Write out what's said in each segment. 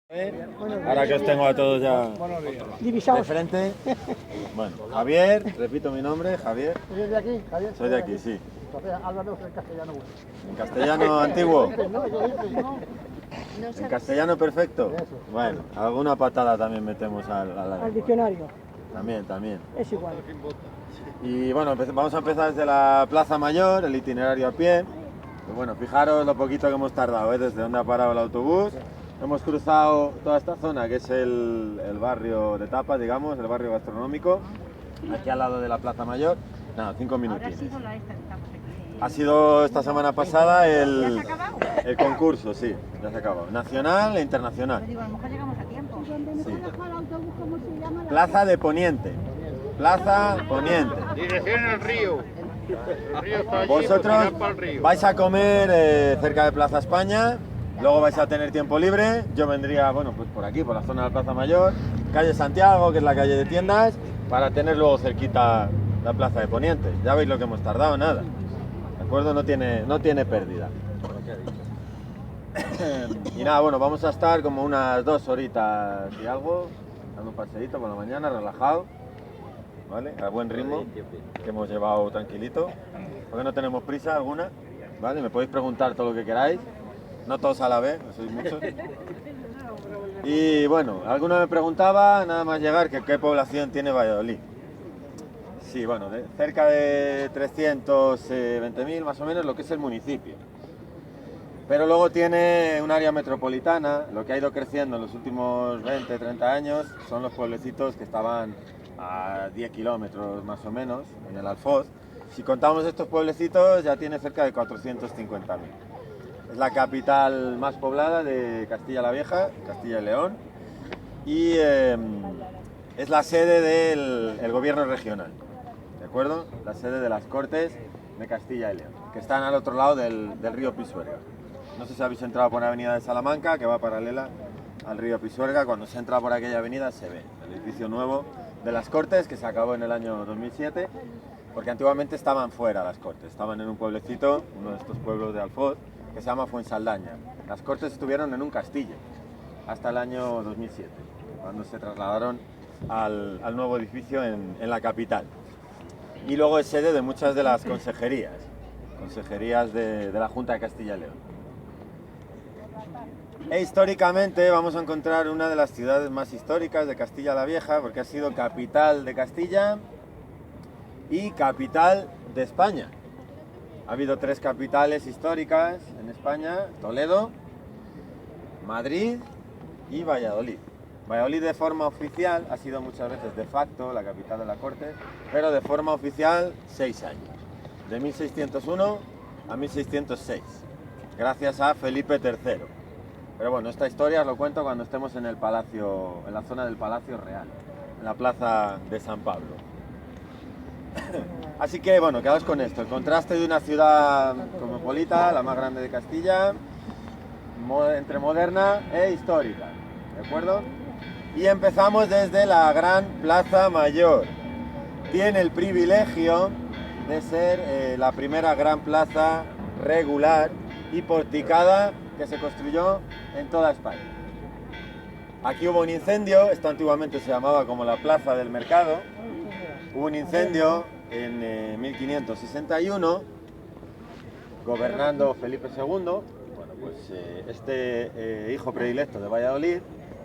Ahora que os tengo a todos ya de frente. Bueno, Javier, repito mi nombre, Javier. ¿Eres de aquí, Javier? Soy de aquí, sí. Entonces, háblanos en castellano. ¿En castellano antiguo? No. ¿En castellano perfecto? Bueno, alguna patada también metemos al diccionario. También. Es igual. Y bueno, vamos a empezar desde la Plaza Mayor, el itinerario a pie. Pues bueno, fijaros lo poquito que hemos tardado, ¿eh? Desde donde ha parado el autobús. Hemos cruzado toda esta zona, que es el barrio de Tapas, digamos, el barrio gastronómico, aquí al lado de la Plaza Mayor. Nada, 5 minutos. Ha sido esta semana pasada el concurso, sí, ya se ha acabado. Nacional e internacional. Digo, a lo mejor llegamos a tiempo. Sí. Plaza de Poniente. Plaza Poniente. Dirección al río. El río está allí, Vosotros tirar para el río. vais a comer cerca de Plaza España, luego vais a tener tiempo libre. Yo vendría, bueno, pues por aquí, por la zona de la Plaza Mayor, calle Santiago, que es la calle de tiendas, para tener luego cerquita la Plaza de Poniente. Ya veis lo que hemos tardado, nada. ¿De acuerdo? No tiene pérdida. Y nada, bueno, vamos a estar como unas 2 horitas y algo, dando un paseíto por la mañana, relajado, ¿vale? A buen ritmo, que hemos llevado tranquilito, porque no tenemos prisa alguna, ¿vale? Me podéis preguntar todo lo que queráis, no todos a la vez, no sois muchos. Y bueno, alguno me preguntaba, nada más llegar, que qué población tiene Valladolid. Sí, bueno, cerca de 320.000 más o menos lo que es el municipio. Pero luego tiene un área metropolitana, lo que ha ido creciendo en los últimos 20, 30 años son los pueblecitos que estaban a 10 kilómetros más o menos en el Alfoz. Si contamos estos pueblecitos ya tiene cerca de 450.000. Es la capital más poblada de Castilla la Vieja, Castilla y León, y es la sede del gobierno regional, ¿de acuerdo? La sede de las Cortes de Castilla y León, que están al otro lado del río Pisuerga. No sé si habéis entrado por la avenida de Salamanca, que va paralela al río Pisuerga. Cuando se entra por aquella avenida se ve el edificio nuevo de las Cortes, que se acabó en el año 2007, porque antiguamente estaban fuera las Cortes, estaban en un pueblecito, uno de estos pueblos de Alfoz, que se llama Fuensaldaña. Las Cortes estuvieron en un castillo hasta el año 2007, cuando se trasladaron al nuevo edificio en la capital. Y luego es sede de muchas de las consejerías de la Junta de Castilla y León. E históricamente vamos a encontrar una de las ciudades más históricas de Castilla la Vieja, porque ha sido capital de Castilla y capital de España. Ha habido 3 capitales históricas en España: Toledo, Madrid y Valladolid. Valladolid de forma oficial ha sido muchas veces de facto la capital de la corte, pero de forma oficial 6 años, de 1601 a 1606, gracias a Felipe III. Pero bueno, esta historia os lo cuento cuando estemos en el palacio, en la zona del Palacio Real, en la plaza de San Pablo. Así que bueno, quedaos con esto, el contraste de una ciudad cosmopolita, la más grande de Castilla, entre moderna e histórica, ¿de acuerdo? Y empezamos desde la gran Plaza Mayor. Tiene el privilegio de ser la primera gran plaza regular y porticada que se construyó en toda España. Aquí hubo un incendio, esto antiguamente se llamaba como la Plaza del Mercado. Hubo un incendio en 1561, gobernando Felipe II. Bueno, pues este hijo predilecto de Valladolid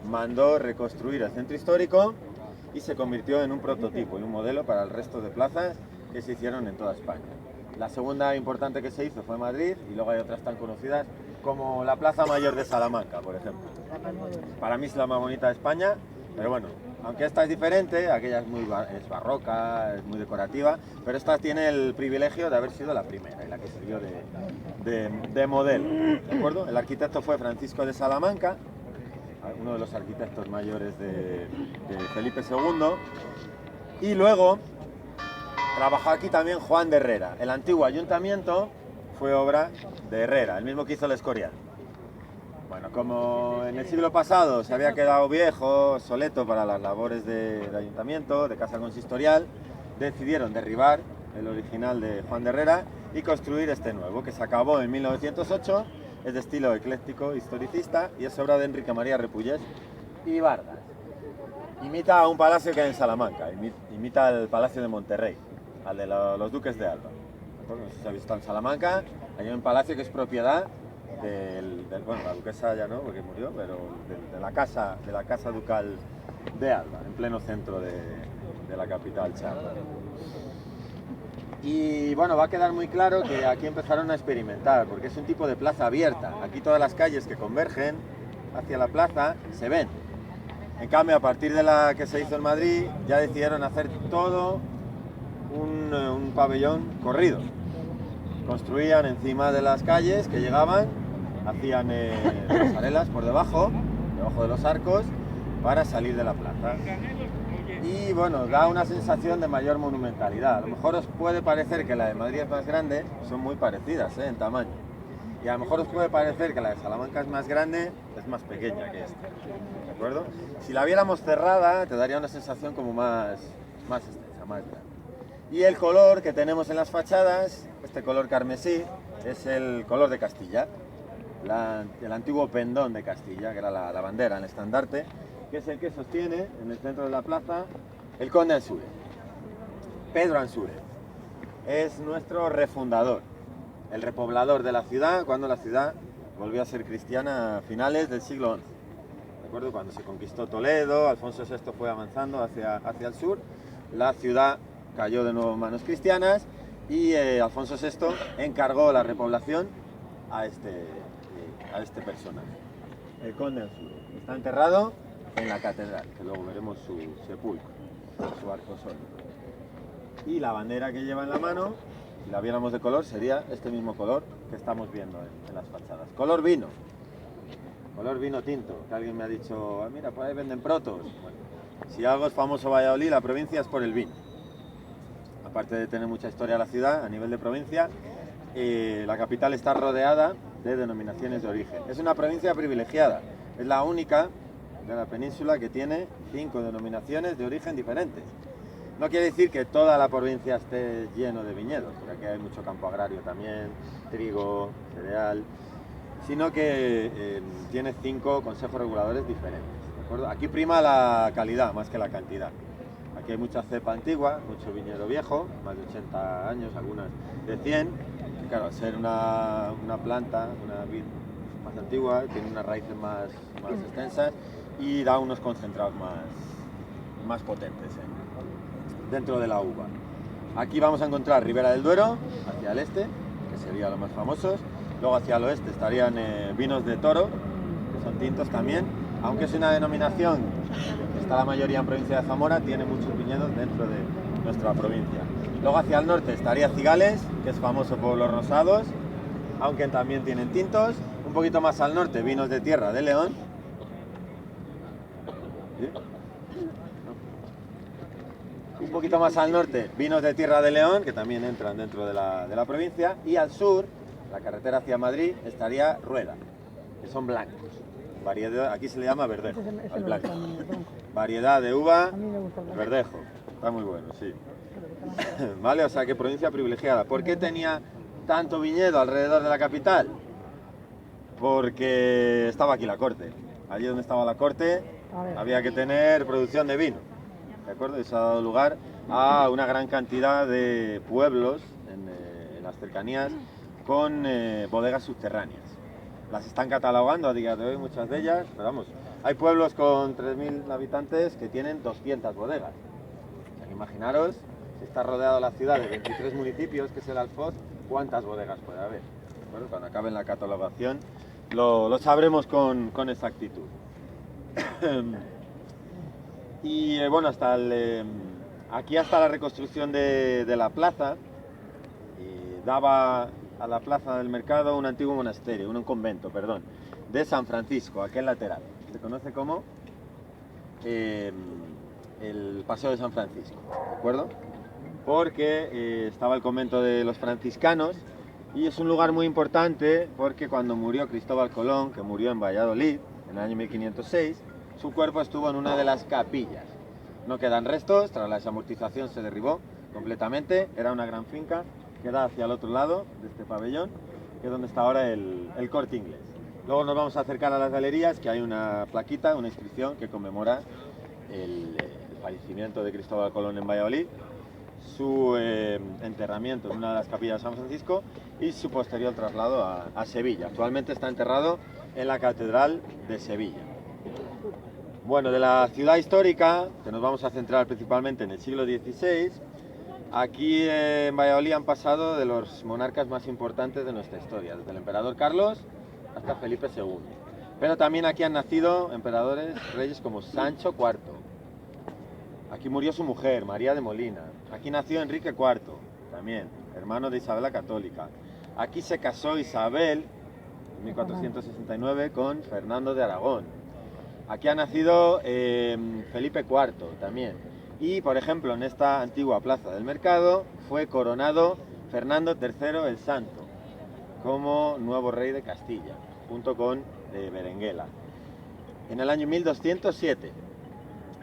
mandó reconstruir el centro histórico y se convirtió en un prototipo y un modelo para el resto de plazas que se hicieron en toda España. La segunda importante que se hizo fue Madrid, y luego hay otras tan conocidas como la Plaza Mayor de Salamanca, por ejemplo. Para mí es la más bonita de España, pero bueno, aunque esta es diferente, aquella es barroca, es muy decorativa, pero esta tiene el privilegio de haber sido la primera y la que sirvió de modelo, ¿de acuerdo? El arquitecto fue Francisco de Salamanca, uno de los arquitectos mayores de Felipe II, y luego trabajó aquí también Juan de Herrera. El antiguo ayuntamiento fue obra de Herrera, el mismo que hizo el Escorial. Bueno, como en el siglo pasado se había quedado viejo, obsoleto para las labores de ayuntamiento, de casa consistorial, decidieron derribar el original de Juan de Herrera y construir este nuevo, que se acabó en 1908 es de estilo ecléctico historicista y es obra de Enrique María Repullés y Vargas. Imita a un palacio que hay en Salamanca, imita al Palacio de Monterrey, al de los duques de Alba. No sé si ha visto en Salamanca, hay un palacio que es propiedad bueno, la duquesa ya no, porque murió, pero de la casa ducal de Alba, en pleno centro de la capital charra. Y bueno, va a quedar muy claro que aquí empezaron a experimentar, porque es un tipo de plaza abierta. Aquí todas las calles que convergen hacia la plaza se ven. En cambio, a partir de la que se hizo en Madrid, ya decidieron hacer todo un pabellón corrido. Construían encima de las calles que llegaban, hacían pasarelas por debajo de los arcos, para salir de la plaza. Y bueno, da una sensación de mayor monumentalidad. A lo mejor os puede parecer que la de Madrid es más grande, son muy parecidas en tamaño. Y a lo mejor os puede parecer que la de Salamanca es más grande, es más pequeña que esta. ¿De acuerdo? Si la viéramos cerrada, te daría una sensación como más extensa, más grande. Y el color que tenemos en las fachadas, este color carmesí, es el color de Castilla. El antiguo pendón de Castilla, que era la bandera, el estandarte, que es el que sostiene en el centro de la plaza el conde Ansúrez. Pedro Ansúrez es nuestro refundador, el repoblador de la ciudad, cuando la ciudad volvió a ser cristiana a finales del siglo XI. ¿De acuerdo? Cuando se conquistó Toledo, Alfonso VI fue avanzando hacia el sur, la ciudad cayó de nuevo en manos cristianas y Alfonso VI encargó la repoblación a este personaje, el conde Ansúrez. Está enterrado en la catedral, que luego veremos su sepulcro, su arcosol. Y la bandera que lleva en la mano, si la viéramos de color, sería este mismo color que estamos viendo en las fachadas. Color vino tinto, que alguien me ha dicho, mira, por ahí venden protos. Bueno, si algo es famoso Valladolid, la provincia es por el vino. Aparte de tener mucha historia la ciudad, a nivel de provincia, la capital está rodeada de denominaciones de origen. Es una provincia privilegiada, es la única de la península que tiene 5 denominaciones de origen diferentes. No quiere decir que toda la provincia esté lleno de viñedos, porque aquí hay mucho campo agrario también, trigo, cereal, sino que tiene 5 consejos reguladores diferentes. ¿De acuerdo? Aquí prima la calidad más que la cantidad. Aquí hay mucha cepa antigua, mucho viñedo viejo, más de 80 años, algunas de 100. Y claro, al ser una planta, una vid más antigua, tiene unas raíces más extensas y da unos concentrados más potentes dentro de la uva. Aquí vamos a encontrar Ribera del Duero, hacia el este, que serían los más famosos. Luego hacia el oeste estarían vinos de Toro, que son tintos también, aunque es una denominación que está la mayoría en provincia de Zamora, tiene muchos viñedos dentro de nuestra provincia. Luego hacia el norte estaría Cigales, que es famoso por los rosados, aunque también tienen tintos. Un poquito más al norte, vinos de Tierra de León. ¿Sí? Un poquito más al norte, vinos de Tierra de León, que también entran dentro de la provincia. Y al sur, la carretera hacia Madrid, estaría Rueda, que son blancos. Variedad, aquí se le llama verdejo, al blanco. Variedad de uva, verdejo. Está muy bueno, sí. Vale, o sea, que provincia privilegiada. ¿Por qué tenía tanto viñedo alrededor de la capital? Porque estaba aquí la corte. Allí donde estaba la corte había que tener producción de vino. ¿De acuerdo? Eso ha dado lugar a una gran cantidad de pueblos en las cercanías con bodegas subterráneas. Las están catalogando a día de hoy, muchas de ellas, pero vamos, hay pueblos con 3.000 habitantes que tienen 200 bodegas. O sea, que imaginaros, si está rodeada la ciudad de 23 municipios, que es el Alfoz, ¿cuántas bodegas puede haber? ¿De acuerdo? Cuando acabe la catalogación lo sabremos con exactitud. Y bueno, aquí hasta la reconstrucción de la plaza, daba a la plaza del mercado un antiguo monasterio, un convento, perdón, de San Francisco, aquel lateral. Se conoce como el Paseo de San Francisco, ¿de acuerdo? Porque estaba el convento de los franciscanos y es un lugar muy importante porque cuando murió Cristóbal Colón, que murió en Valladolid en el año 1506, su cuerpo estuvo en una de las capillas. No quedan restos, tras la desamortización se derribó completamente, era una gran finca que da hacia el otro lado de este pabellón que es donde está ahora el Corte Inglés. Luego nos vamos a acercar a las galerías, que hay una plaquita, una inscripción que conmemora el fallecimiento de Cristóbal Colón en Valladolid, su enterramiento en una de las capillas de San Francisco y su posterior traslado a Sevilla. Actualmente está enterrado en la Catedral de Sevilla. Bueno, de la ciudad histórica, que nos vamos a centrar principalmente en el siglo XVI, aquí en Valladolid han pasado de los monarcas más importantes de nuestra historia, desde el emperador Carlos hasta Felipe II. Pero también aquí han nacido emperadores, reyes como Sancho IV. Aquí murió su mujer, María de Molina. Aquí nació Enrique IV, también, hermano de Isabel la Católica. Aquí se casó Isabel, en 1469, con Fernando de Aragón. Aquí ha nacido Felipe IV, también. Y, por ejemplo, en esta antigua plaza del Mercado fue coronado Fernando III el Santo como nuevo rey de Castilla, junto con Berenguela, en el año 1207.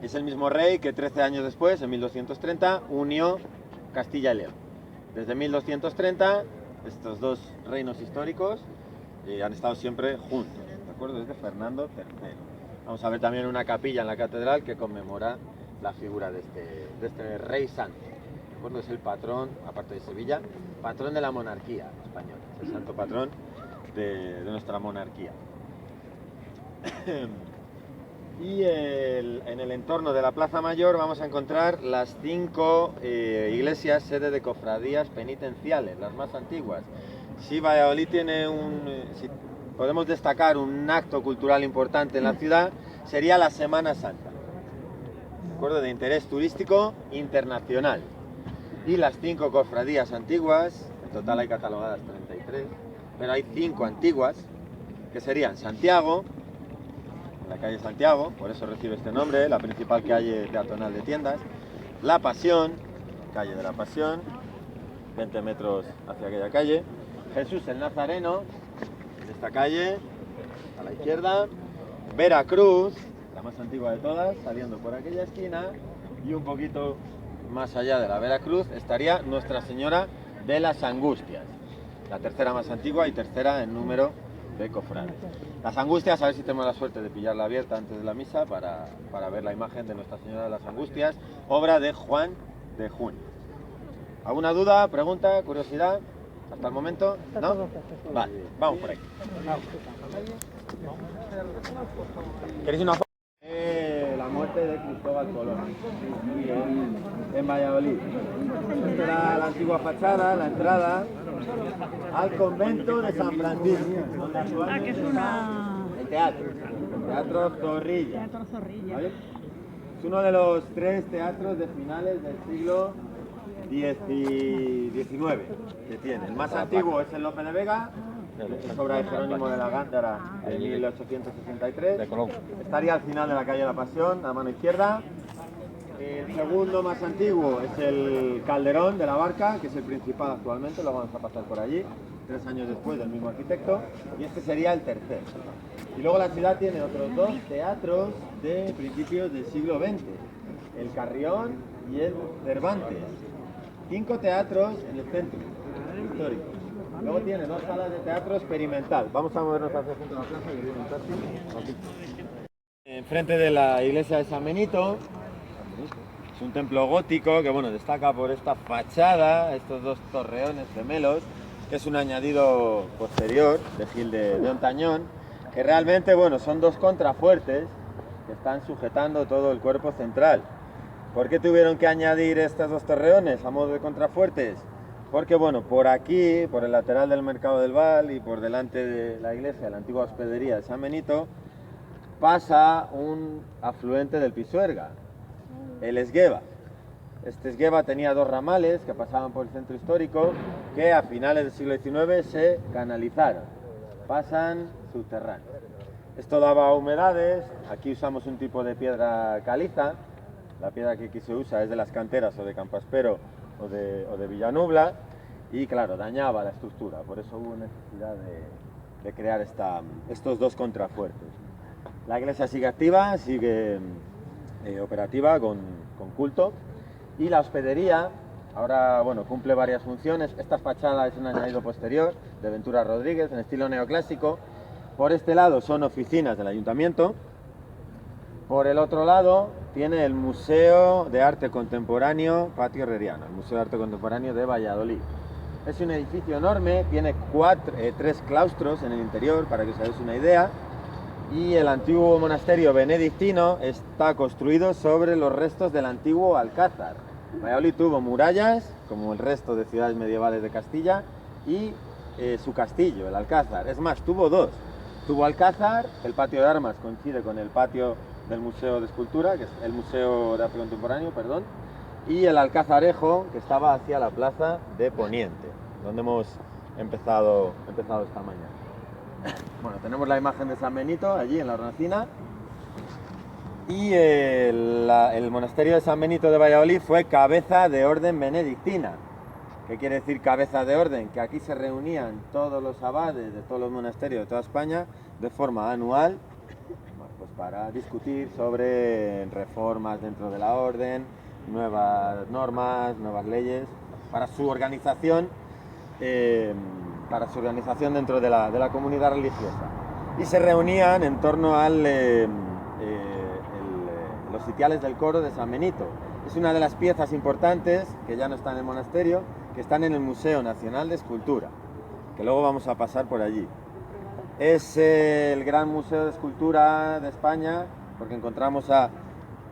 Es el mismo rey que 13 años después, en 1230, unió Castilla y León. Desde 1230, estos dos reinos históricos han estado siempre juntos, ¿de acuerdo? Desde Fernando III. Vamos a ver también una capilla en la catedral que conmemora la figura de este rey santo. ¿De acuerdo? Es el patrón, aparte de Sevilla, patrón de la monarquía española, es el santo patrón de nuestra monarquía. Y en el entorno de la Plaza Mayor vamos a encontrar las 5 iglesias sede de cofradías penitenciales, las más antiguas. Si Valladolid tiene si podemos destacar un acto cultural importante en la ciudad, sería la Semana Santa, ¿de acuerdo? De interés turístico internacional. Y las 5 cofradías antiguas, en total hay catalogadas 33, pero hay 5 antiguas, que serían Santiago, la calle Santiago, por eso recibe este nombre, la principal calle peatonal de tiendas, La Pasión, calle de la Pasión, 20 metros hacia aquella calle, Jesús el Nazareno, en esta calle, a la izquierda, Veracruz, la más antigua de todas, saliendo por aquella esquina, y un poquito más allá de la Veracruz estaría Nuestra Señora de las Angustias, la tercera más antigua y tercera en número de cofrades. Las Angustias, a ver si tenemos la suerte de pillarla abierta antes de la misa para ver la imagen de Nuestra Señora de las Angustias, obra de Juan de Junio. ¿Alguna duda, pregunta, curiosidad? ¿Hasta el momento? ¿No? Vale, vamos por ahí. ¿Queréis una foto? La muerte de Cristóbal Colón, aquí en Valladolid. Esta era la antigua fachada, la entrada al convento de San Francisco, donde actualmente que es el Teatro Zorrilla. Teatro Zorrilla. ¿Vale? Es uno de los 3 teatros de finales del siglo XIX que tiene. El más antiguo es el Lope de Vega, es obra de Jerónimo de la Gándara de 1863. Estaría al final de la calle de la Pasión, a mano izquierda. El segundo más antiguo es el Calderón de la Barca, que es el principal actualmente, lo vamos a pasar por allí, 3 años después, del mismo arquitecto, y este sería el tercero. Y luego la ciudad tiene otros 2 teatros de principios del siglo XX, el Carrión y el Cervantes. 5 teatros en el centro histórico. Luego tiene 2 salas de teatro experimental. Vamos a movernos hacia el centro de la plaza, que viene un taxi. Enfrente de la iglesia de San Benito. Es un templo gótico que, bueno, destaca por esta fachada, estos 2 torreones gemelos, que es un añadido posterior de Gil de Ontañón, que realmente, bueno, son 2 contrafuertes que están sujetando todo el cuerpo central. ¿Por qué tuvieron que añadir estos 2 torreones a modo de contrafuertes? Porque, bueno, por aquí, por el lateral del Mercado del Val y por delante de la iglesia, la antigua hospedería de San Benito, pasa un afluente del Pisuerga, el Esgueva. Este Esgueva tenía 2 ramales que pasaban por el centro histórico, que a finales del siglo XIX se canalizaron, pasan subterráneos. Esto daba humedades. Aquí usamos un tipo de piedra caliza. La piedra que aquí se usa es de las canteras o de Campaspero o de Villanubla, y claro, dañaba la estructura, por eso hubo necesidad de crear estos 2 contrafuertes. La iglesia sigue activa, sigue operativa con culto, y la hospedería Ahora, bueno, cumple varias funciones. Esta fachada es un añadido posterior de Ventura Rodríguez en estilo neoclásico. Por este lado son oficinas del ayuntamiento. Por el otro lado tiene el Museo de Arte Contemporáneo Patio Herreriano, el Museo de Arte Contemporáneo de Valladolid. Es un edificio enorme, tiene 3 claustros en el interior, para que os hagáis una idea, y el antiguo monasterio benedictino está construido sobre los restos del antiguo alcázar. Valladolid tuvo murallas, como el resto de ciudades medievales de Castilla, y su castillo, el alcázar. Es más, tuvo 2. Tuvo alcázar, el patio de armas coincide con el patio del Museo de Escultura, que es el Museo de Arte Contemporáneo, perdón, y el alcazarejo, que estaba hacia la plaza de Poniente, donde hemos empezado esta mañana. Bueno, tenemos la imagen de San Benito allí en la hornacina, y el monasterio de San Benito de Valladolid fue cabeza de orden benedictina. ¿Qué quiere decir cabeza de orden? Que aquí se reunían todos los abades de todos los monasterios de toda España de forma anual, pues para discutir sobre reformas dentro de la orden, nuevas normas, nuevas leyes, para su organización dentro de la comunidad religiosa. Y se reunían en torno a los sitiales del coro de San Benito. Es una de las piezas importantes que ya no está en el monasterio, que están en el Museo Nacional de Escultura, que luego vamos a pasar por allí. Es el gran museo de escultura de España, porque encontramos a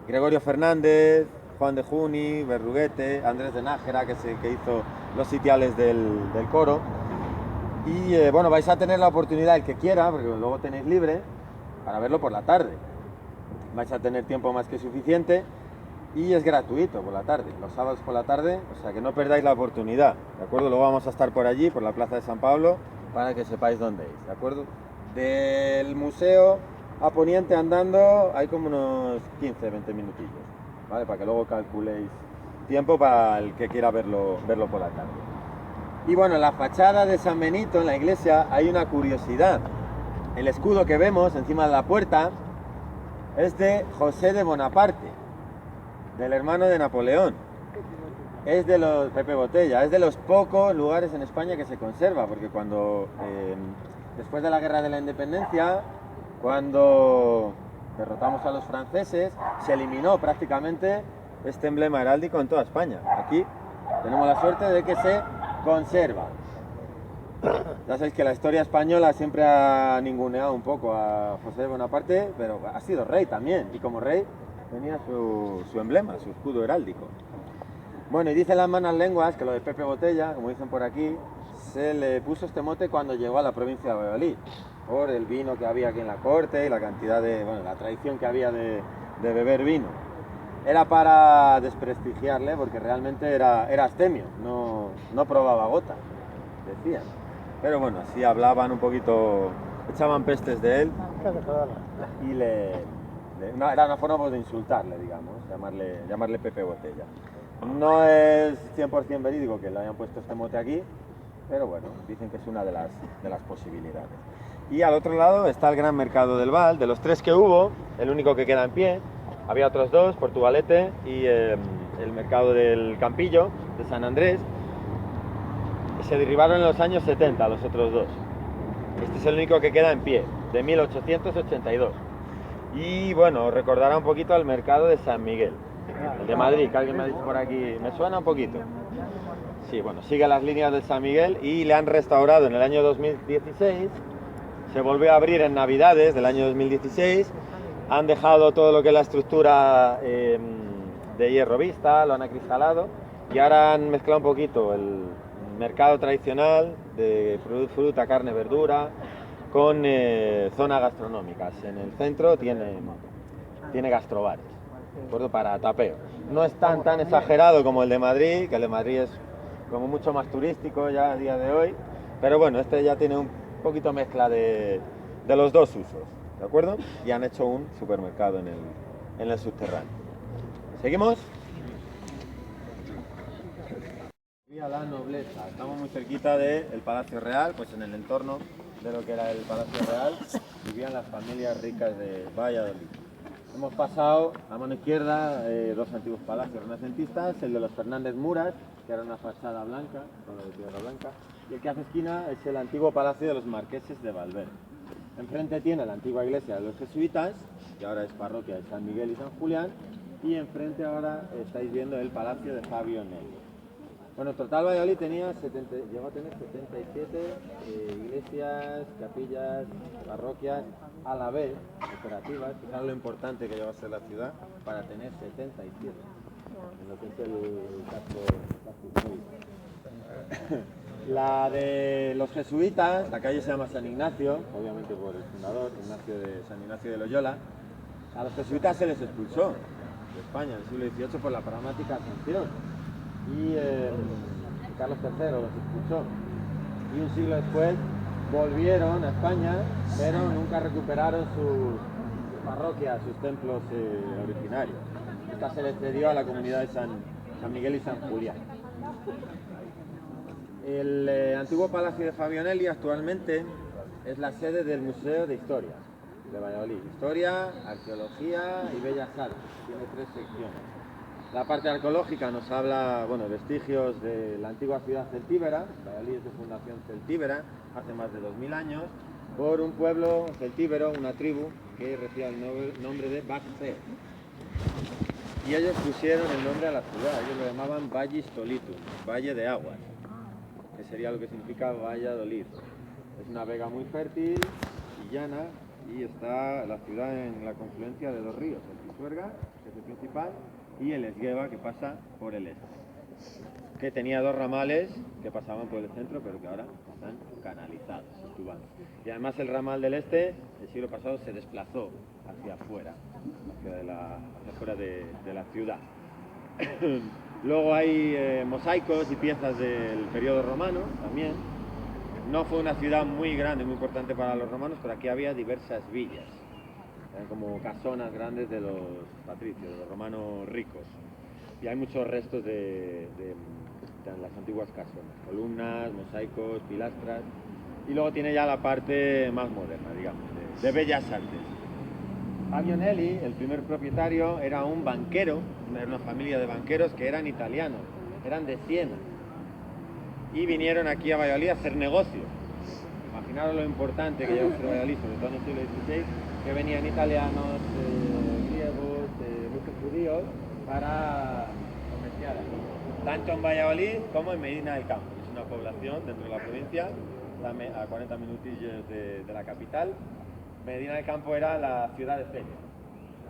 Gregorio Fernández, Juan de Juni, Berruguete, Andrés de Nájera, que hizo los sitiales del coro. Y bueno, vais a tener la oportunidad, el que quiera, porque luego tenéis libre, para verlo por la tarde. Vais a tener tiempo más que suficiente y es gratuito por la tarde, los sábados por la tarde, o sea que no perdáis la oportunidad, ¿de acuerdo? Luego vamos a estar por allí, por la Plaza de San Pablo, para que sepáis dónde es, ¿de acuerdo? Del museo a Poniente andando hay como unos 15-20 minutillos, ¿vale? Para que luego calculéis tiempo para el que quiera verlo por la tarde. Y bueno, en la fachada de San Benito, en la iglesia, hay una curiosidad. El escudo que vemos encima de la puerta es de José de Bonaparte, del hermano de Napoleón. Es de los Pepe Botella, es de los pocos lugares en España que se conserva, porque cuando después de la Guerra de la Independencia, cuando derrotamos a los franceses, se eliminó prácticamente este emblema heráldico en toda España. Aquí tenemos la suerte de que se conserva. Ya sabéis que la historia española siempre ha ninguneado un poco a José de Bonaparte, pero ha sido rey también, y como rey tenía su emblema, su escudo heráldico. Bueno, y dicen las malas lenguas que lo de Pepe Botella, como dicen por aquí, se le puso este mote cuando llegó a la provincia de Valladolid, por el vino que había aquí en la corte y la cantidad la tradición que había de beber vino. Era para desprestigiarle, porque realmente era astemio, no probaba gota, decían. Pero bueno, así hablaban un poquito, echaban pestes de él y era una forma de insultarle, digamos, llamarle Pepe Botella. No es 100% verídico que le hayan puesto este mote aquí, pero bueno, dicen que es una de las posibilidades. Y al otro lado está el Gran Mercado del Val. De los 3 que hubo, el único que queda en pie. Había otros 2, Portugalete y el Mercado del Campillo, de San Andrés. Se derribaron en los años 70 los otros 2. Este es el único que queda en pie, de 1882. Y bueno, os recordará un poquito al Mercado de San Miguel, el de Madrid, que alguien me ha dicho por aquí, me suena un poquito. Sí, bueno, sigue las líneas de San Miguel y le han restaurado en el año 2016, se volvió a abrir en Navidades del año 2016, han dejado todo lo que es la estructura de hierro vista, lo han acristalado y ahora han mezclado un poquito el mercado tradicional de fruta, carne, verdura, con zonas gastronómicas. En el centro tiene gastrobares, ¿de acuerdo? Para tapeo. No es tan exagerado como el de Madrid, que el de Madrid es como mucho más turístico ya a día de hoy, pero bueno, este ya tiene un poquito mezcla de los 2 usos, ¿de acuerdo? Y han hecho un supermercado en el subterráneo. ¿Seguimos? La nobleza. Estamos muy cerquita del Palacio Real, pues en el entorno de lo que era el Palacio Real vivían las familias ricas de Valladolid. Hemos pasado a mano izquierda dos antiguos palacios renacentistas, el de los Fernández Muras, que era una fachada blanca, toda de piedra blanca, y el que hace esquina es el antiguo palacio de los marqueses de Valverde. Enfrente tiene la antigua iglesia de los jesuitas, que ahora es parroquia de San Miguel y San Julián, y enfrente ahora estáis viendo el palacio de Fabio Nelli. Bueno, en total Valladolid llegó a tener 77 iglesias, capillas, parroquias a la vez, operativas. Fijaros lo importante que llegó a ser la ciudad para tener 77, en lo que es el casco histórico. La de los jesuitas, la calle se llama San Ignacio, obviamente por el fundador, San Ignacio de Loyola. A los jesuitas se les expulsó de España en el siglo XVIII por la pragmática Asunción. Y Carlos III los expulsó. Y un siglo después volvieron a España, pero nunca recuperaron sus parroquias, sus templos originarios. Esta se les cedió a la comunidad de San Miguel y San Julián. El antiguo palacio de Fabio Nelli actualmente es la sede del Museo de Historia de Valladolid. Historia, Arqueología y Bellas Artes. Tiene 3 secciones. La parte arqueológica nos habla, bueno, vestigios de la antigua ciudad celtíbera. Valladolid es de fundación celtíbera, hace más de 2000 años, por un pueblo celtíbero, una tribu, que recibe el nombre de Baxter. Y ellos pusieron el nombre a la ciudad, ellos lo llamaban Vallis Tolitum, Valle de Aguas, que sería lo que significa Valladolid. Es una vega muy fértil y llana, y está la ciudad en la confluencia de 2 ríos, el Pisuerga, que es el principal, y el Esgueva, que pasa por el este, que tenía 2 ramales que pasaban por el centro, pero que ahora están canalizados, subterráneos. Y además el ramal del este, el siglo pasado, se desplazó hacia afuera, hacia afuera de la ciudad. Luego hay mosaicos y piezas del periodo romano también. No fue una ciudad muy grande, muy importante para los romanos, pero aquí había diversas villas. Eran como casonas grandes de los patricios, de los romanos ricos. Y hay muchos restos de las antiguas casonas, columnas, mosaicos, pilastras. Y luego tiene ya la parte más moderna, digamos, de bellas artes. Fabio Nelli, el primer propietario, era un banquero, era una familia de banqueros que eran italianos, eran de Siena. Y vinieron aquí a Valladolid a hacer negocios. Imaginaros lo importante que llegó a ser Valladolid, sobre todo en el siglo XVI, que venían italianos, griegos, muchos judíos, para comerciar aquí, tanto en Valladolid como en Medina del Campo. Es una población dentro de la provincia, a 40 minutillos de la capital. Medina del Campo era la ciudad de feria,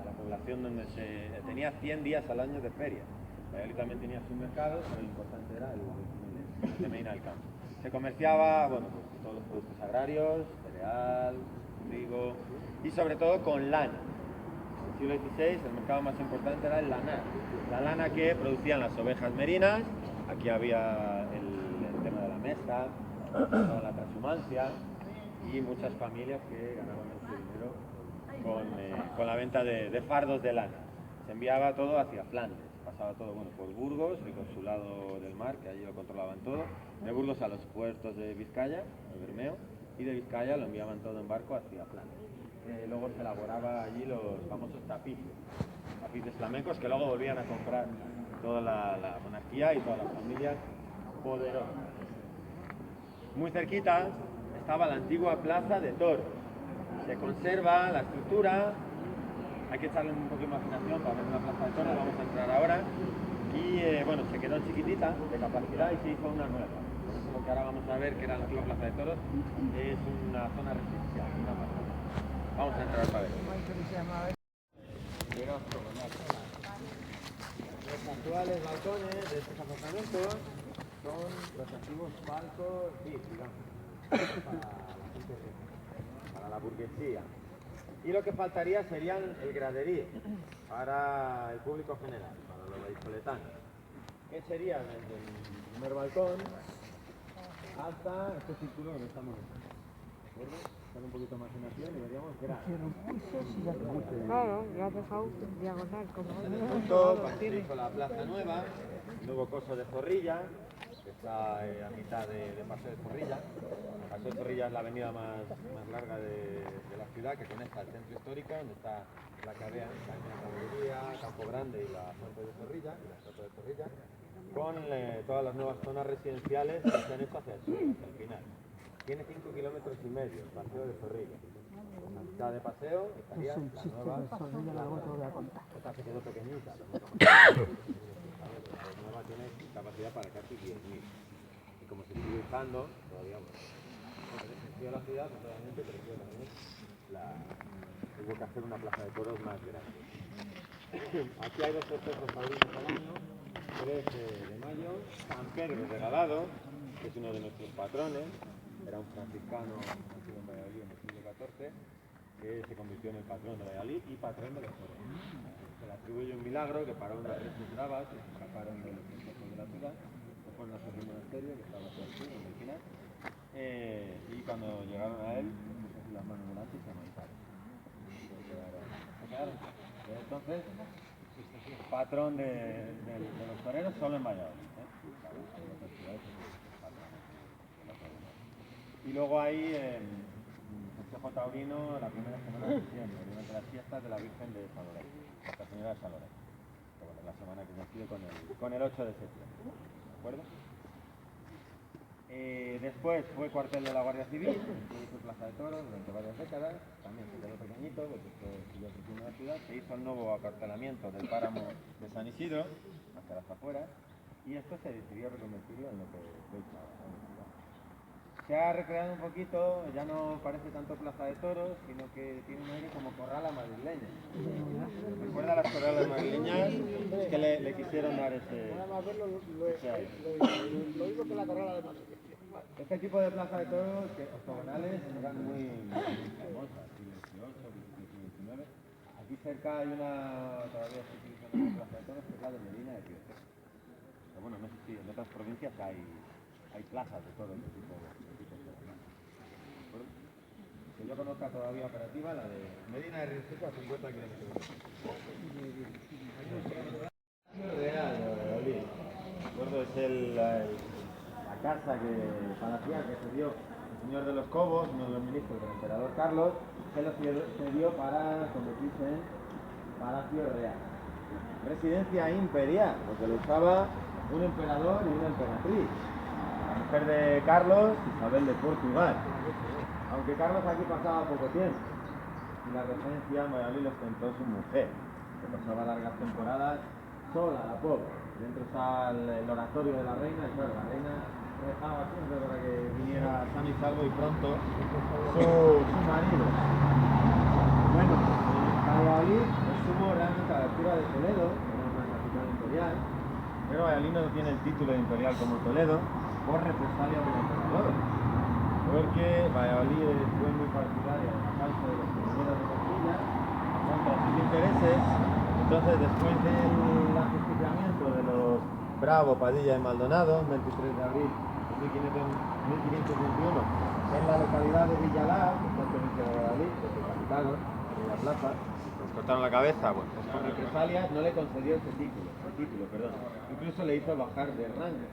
la población donde se tenía 100 días al año de feria. Valladolid también tenía sus mercados, pero lo importante era el de Medina del Campo. Se comerciaba, bueno, pues todos los productos agrarios, cereal, trigo y sobre todo con lana. En el siglo XVI el mercado más importante era el lanar. La lana que producían las ovejas merinas. Aquí había el tema de la mesa, toda la transhumancia y muchas familias que ganaban mucho dinero con la venta de fardos de lana. Se enviaba todo hacia Flandes. Pasaba todo por Burgos, el consulado del mar, que allí lo controlaban todo. De Burgos a los puertos de Vizcaya, el Bermeo, y de Vizcaya lo enviaban todo en barco hacia Flandes. Luego se elaboraba allí los famosos tapices flamencos, que luego volvían a comprar toda la monarquía y todas las familias poderosas. Muy cerquita estaba la antigua plaza de toros. Se conserva la estructura. Hay que echarle un poco de imaginación para ver una plaza de toros, vamos a entrar ahora. Y bueno, se quedó chiquitita de capacidad y se hizo una nueva. Por eso lo que ahora vamos a ver, que era la antigua plaza de toros, es una zona residencial, una plaza. Vamos a entrar para ver. Los actuales balcones de estos apartamentos son los antiguos palcos, sí, digamos, para la burguesía. Y lo que faltaría serían el graderío para el público general, para los vallisoletanos. ¿Qué sería desde el primer balcón hasta este círculo que estamos viendo? ¿De acuerdo? Echar un poquito de imaginación y veríamos gradas. Claro, ya ha dejado diagonal como En el punto, con la plaza nueva, nuevo coso de Zorrilla, que está a mitad de Paseo de Zorrilla. Paseo de Zorrilla es la avenida más larga de la ciudad, que conecta al centro histórico, donde está la Caballería, Campo Grande y la Fuente de Zorrilla, y la Estatua de Zorrilla, con todas las nuevas zonas residenciales que se han hecho hacia el sur, hacia el final. Tiene 5,5 kilómetros el Paseo de Zorrilla. A mitad de paseo estaría la nueva. Esta se quedó pequeñita. La nueva tiene capacidad para casi 10.000. Y como se sigue usando, todavía creció la ciudad, obviamente creció también hubo que hacer una plaza de toros más grande. Aquí hay 2 festejos taurinos al año, 3 de mayo, San Pedro Regalado, que es uno de nuestros patrones, era un franciscano nacido en Valladolid en el siglo XIV, que se convirtió en el patrón de Valladolid y patrón de los toros. Se le atribuye un milagro que paró unas reses bravas que se escaparon de los festejos de la ciudad, se fueron a su monasterio, que estaba hacia el sur, en el final, y cuando llegaron a él, puso las manos delante y se amontaron. Entonces, patrón de los toreros solo en Valladolid. Y luego hay Consejo Taurino la primera semana de diciembre, durante las fiestas de la Virgen de Salorén, Nuestra Señora de Salorén. Que bueno, la semana que coincide con el 8 de septiembre. ¿De acuerdo? Después fue cuartel de la Guardia Civil, hizo Plaza de Toros durante varias décadas, también se quedó pequeñito porque siguió creciendo la ciudad, se hizo el nuevo acartelamiento del páramo de San Isidro, hacia las afueras, y esto se decidió reconvertirlo en lo que veis ahora. Se ha recreado un poquito, ya no parece tanto Plaza de Toros, sino que tiene un aire como corrala madrileña. ¿Recuerda las corralas madrileñas? Es que le quisieron dar ese aire. Lo mismo que la corrala de Madrid. Este tipo de plaza de toros octogonales eran muy famosas, siglo XVIII, siglo XIX. Aquí cerca hay una, todavía se utiliza una plaza de toros, que es la de Medina de Pío. Pero bueno, no sé si en otras provincias hay plazas de todo este tipo de toros. Que yo conozca todavía operativa, la de Medina de Río Seco a 50 kilómetros. Real, recuerdo, es la casa palacial que se dio el señor de los Cobos, uno de los ministros del emperador Carlos, que lo cedió para convertirse en Palacio Real. Residencia imperial, porque lo usaba un emperador y una emperatriz. La mujer de Carlos, Isabel de Portugal. Aunque Carlos aquí pasaba poco tiempo. Y la regencia en Valladolid lo ostentó su mujer, que pasaba largas temporadas sola, la pobre. Dentro está el oratorio de la reina, y claro, la reina rezaba siempre para que viniera sano y salvo y pronto su marido. Bueno, Valladolid estuvo realmente a la altura de Toledo, que era una capital imperial, pero Valladolid no tiene el título de imperial como Toledo por represalia del emperador, porque Valladolid fue muy partidaria de la causa de los prisioneros de Castilla contra sus intereses. Entonces, después del ajusticiamiento de los Bravo, Padilla y Maldonado, el 23 de abril de 1521, en la localidad de Villalar, que está en provincia de Valladolid, que se capitaron en la plaza, nos cortaron la cabeza, bueno, pues por represalias no le concedió ese título, incluso le hizo bajar de rango,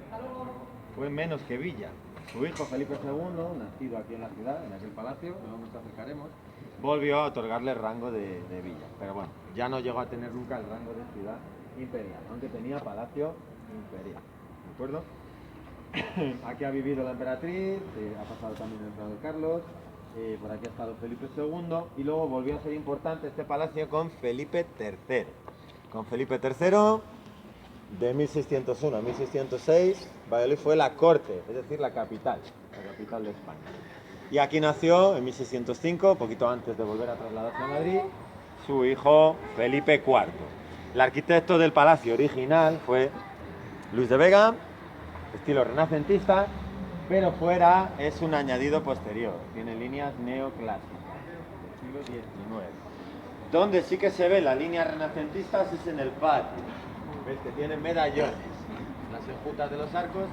fue menos que Villa. Su hijo Felipe II, nacido aquí en la ciudad, en aquel palacio, que luego nos acercaremos, volvió a otorgarle el rango de villa, pero bueno, ya no llegó a tener nunca el rango de ciudad imperial, aunque tenía palacio imperial, ¿de acuerdo? Aquí ha vivido la emperatriz, ha pasado también el emperador Carlos, por aquí ha estado Felipe II, y luego volvió a ser importante este palacio con Felipe III. Con Felipe III, de 1601 a 1606, Valladolid fue la corte, es decir, la capital de España. Y aquí nació, en 1605, poquito antes de volver a trasladarse a Madrid, su hijo Felipe IV. El arquitecto del palacio original fue Luis de Vega, estilo renacentista, pero fuera es un añadido posterior, tiene líneas neoclásicas del siglo XIX. Donde sí que se ve las líneas renacentistas es en el patio, ves que tiene medallones, las enjutas de los arcos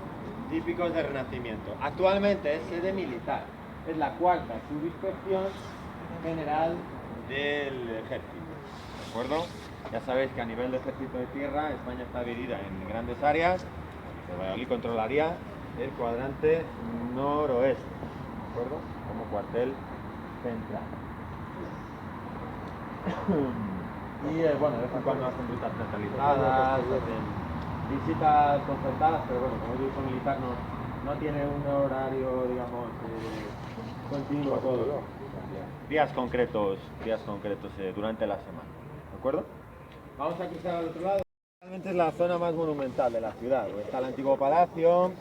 típicos del Renacimiento. Actualmente es sede militar, es la cuarta subinspección general del ejército, ¿de acuerdo? Ya sabéis que a nivel de ejército de tierra, España está dividida en grandes áreas, que Valladolid controlaría el cuadrante noroeste, ¿de acuerdo? Como cuartel central. Y bueno, de vez en cuando hacen rutas centralizadas, hacen visitas concertadas, pero bueno, como el uso militar no tiene un horario, digamos, continuo todos los días concretos durante la semana, ¿de acuerdo? Vamos a cruzar al otro lado. Realmente es la zona más monumental de la ciudad. Está el antiguo palacio,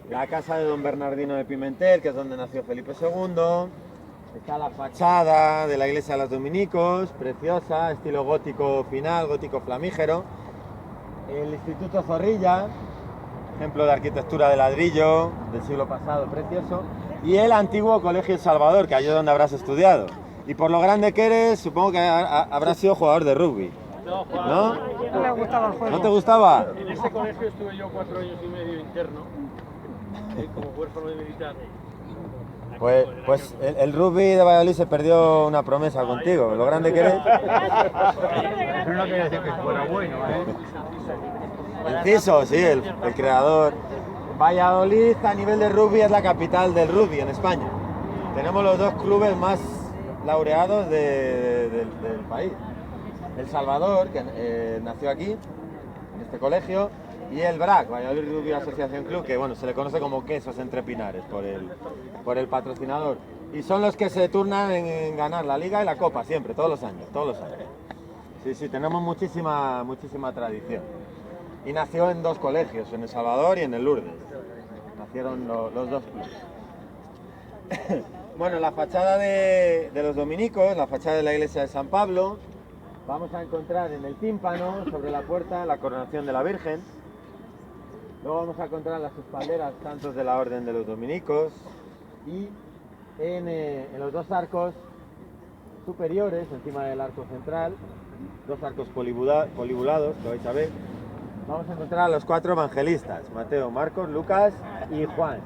la casa de don Bernardino de Pimentel, que es donde nació Felipe II. Está la fachada de la iglesia de los dominicos, preciosa, estilo gótico final, gótico flamígero. El Instituto Zorrilla, ejemplo de arquitectura de ladrillo del siglo pasado, precioso. Y el antiguo Colegio El Salvador, que allí es donde habrás estudiado. Y por lo grande que eres, supongo que habrás sido jugador de rugby. No, Juan. ¿No? No me gustaba el juego. ¿No te gustaba? En ese colegio estuve yo 4 años y medio interno, como huérfano de militar. Pues el rugby de Valladolid se perdió una promesa contigo, lo grande que eres. Pero no quería decir que fuera bueno, ¿eh? Enciso, sí, el creador. Valladolid a nivel de rugby es la capital del rugby en España. Tenemos los dos clubes más laureados del país. El Salvador, que nació aquí, en este colegio, y el BRAC, Valladolid Rugby Asociación Club, que bueno, se le conoce como Quesos Entre Pinares por el patrocinador. Y son los que se turnan en ganar la liga y la copa siempre, todos los años. Sí, tenemos muchísima tradición. Y nació en dos colegios, en El Salvador y en el Lourdes. Nacieron los dos clubes. Bueno, la fachada de los dominicos, la fachada de la iglesia de San Pablo, vamos a encontrar en el tímpano, sobre la puerta, la coronación de la Virgen. Luego vamos a encontrar las espalderas santos de la Orden de los Dominicos. Y en los dos arcos superiores, encima del arco central, dos arcos polibulados, que vais a ver, vamos a encontrar a los 4 evangelistas, Mateo, Marcos, Lucas y Juan.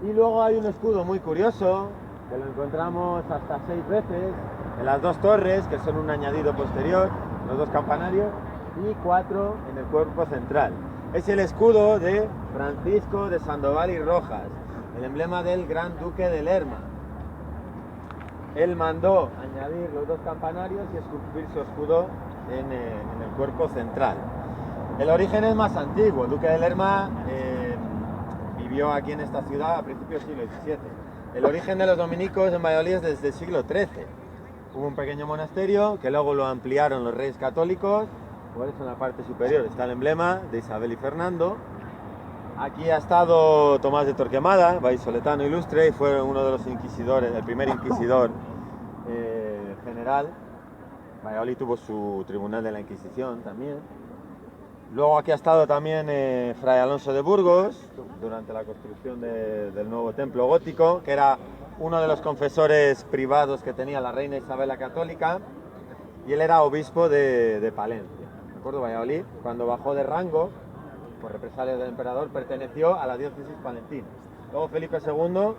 Y luego hay un escudo muy curioso, que lo encontramos hasta 6 veces, en las dos torres, que son un añadido posterior, los dos campanarios, y 4 en el cuerpo central. Es el escudo de Francisco de Sandoval y Rojas, el emblema del Gran Duque de Lerma. Él mandó añadir los dos campanarios y esculpir su escudo en el cuerpo central. El origen es más antiguo. El Duque de Lerma vivió aquí en esta ciudad a principios del siglo XVII. El origen de los dominicos en Valladolid es desde el siglo XIII. Hubo un pequeño monasterio que luego lo ampliaron los reyes católicos. Por eso en la parte superior está el emblema de Isabel y Fernando. Aquí ha estado Tomás de Torquemada, vallisoletano ilustre, y fue uno de los inquisidores, el primer inquisidor general. Valladolid tuvo su tribunal de la Inquisición también. Luego aquí ha estado también Fray Alonso de Burgos, durante la construcción del nuevo templo gótico, que era uno de los confesores privados que tenía la reina Isabel la Católica, y él era obispo de Palencia. ¿De acuerdo? Valladolid, cuando bajó de rango, por represalias del emperador, perteneció a la diócesis palentina. Luego Felipe II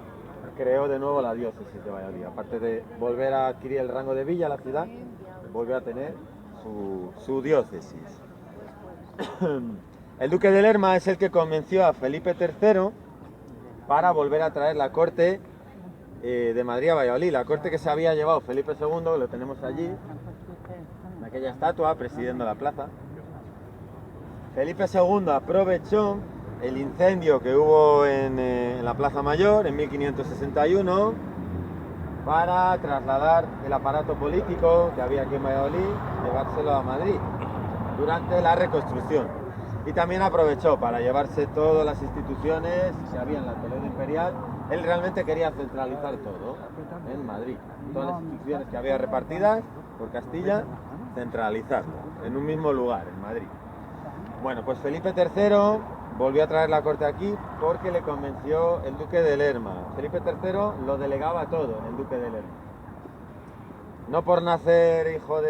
creó de nuevo la diócesis de Valladolid. Aparte de volver a adquirir el rango de villa, la ciudad volvió a tener su diócesis. El duque de Lerma es el que convenció a Felipe III para volver a traer la corte de Madrid a Valladolid. La corte que se había llevado Felipe II, lo tenemos allí, en aquella estatua presidiendo la plaza. Felipe II aprovechó el incendio que hubo en la Plaza Mayor en 1561 para trasladar el aparato político que había aquí en Valladolid, llevárselo a Madrid durante la reconstrucción. Y también aprovechó para llevarse todas las instituciones que había en la Toledo Imperial. Él realmente quería centralizar todo en Madrid. Todas las instituciones que había repartidas por Castilla, centralizarlo en un mismo lugar, en Madrid. Bueno, pues Felipe III volvió a traer la corte aquí porque le convenció el duque de Lerma. Felipe III lo delegaba todo en el duque de Lerma. No por nacer rey, por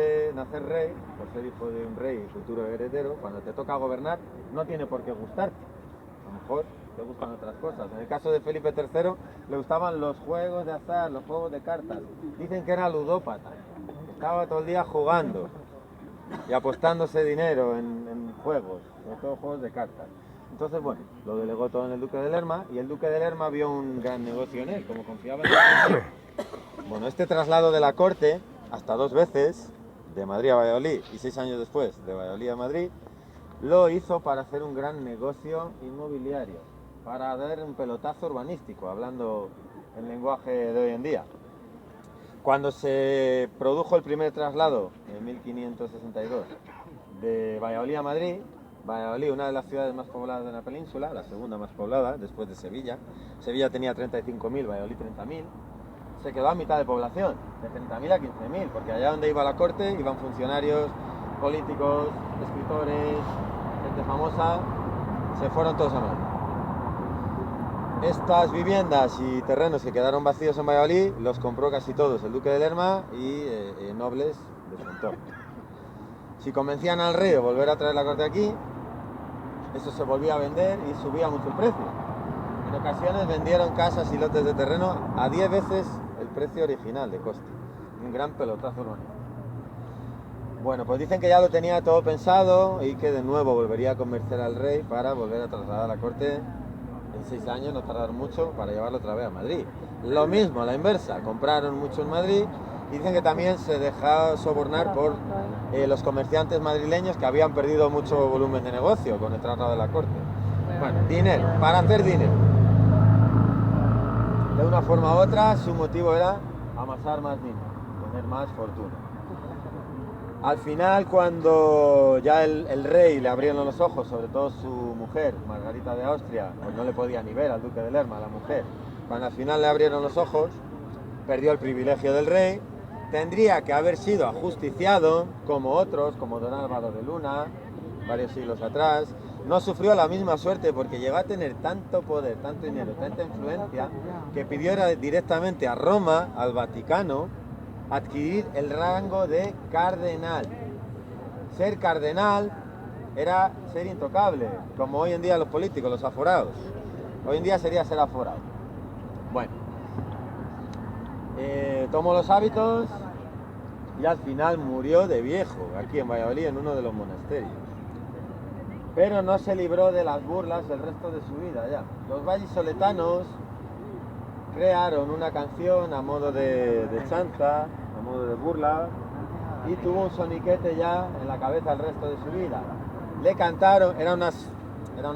ser hijo de un rey y futuro heredero, cuando te toca gobernar no tiene por qué gustarte. A lo mejor te gustan otras cosas. En el caso de Felipe III le gustaban los juegos de azar, los juegos de cartas. Dicen que era ludópata. Estaba todo el día jugando y apostándose dinero en juegos, sobre todo juegos de cartas. Entonces, bueno, lo delegó todo en el duque de Lerma y el duque de Lerma vio un gran negocio en él, como confiaba en él. Bueno, este traslado de la corte, hasta 2 veces, de Madrid a Valladolid y 6 años después de Valladolid a Madrid, lo hizo para hacer un gran negocio inmobiliario, para dar un pelotazo urbanístico, hablando en lenguaje de hoy en día. Cuando se produjo el primer traslado, en 1562, de Valladolid a Madrid, Valladolid, una de las ciudades más pobladas de la península, la segunda más poblada, después de Sevilla. Sevilla tenía 35.000, Valladolid 30.000. Se quedó a mitad de población, de 30.000 a 15.000, porque allá donde iba la corte iban funcionarios, políticos, escritores, gente famosa, se fueron todos a Madrid. Estas viviendas y terrenos que quedaron vacíos en Valladolid los compró casi todos el duque de Lerma y nobles de su entorno. Si convencían al rey de volver a traer la corte aquí, eso se volvía a vender y subía mucho el precio. En ocasiones vendieron casas y lotes de terreno a 10 veces el precio original de coste. Un gran pelotazo urbano. Bueno, pues dicen que ya lo tenía todo pensado y que de nuevo volvería a convencer al rey para volver a trasladar la corte en 6 años, no tardar mucho, para llevarlo otra vez a Madrid. Lo mismo, a la inversa, compraron mucho en Madrid. Dicen que también se dejó sobornar por los comerciantes madrileños que habían perdido mucho volumen de negocio con el traslado de la corte. Bueno, dinero, para hacer dinero. De una forma u otra, su motivo era amasar más dinero, tener más fortuna. Al final, cuando ya el rey le abrieron los ojos, sobre todo su mujer, Margarita de Austria, pues no le podía ni ver al duque de Lerma, a la mujer. Cuando al final le abrieron los ojos, perdió el privilegio del rey. Tendría que haber sido ajusticiado, como otros, como don Álvaro de Luna, varios siglos atrás. No sufrió la misma suerte porque llegó a tener tanto poder, tanto dinero, tanta influencia, que pidió directamente a Roma, al Vaticano, adquirir el rango de cardenal. Ser cardenal era ser intocable, como hoy en día los políticos, los aforados. Hoy en día sería ser aforado. Bueno. Tomó los hábitos y al final murió de viejo, aquí en Valladolid, en uno de los monasterios. Pero no se libró de las burlas el resto de su vida ya. Los vallisoletanos crearon una canción a modo de chanza, a modo de burla, y tuvo un soniquete ya en la cabeza el resto de su vida. Le cantaron, era una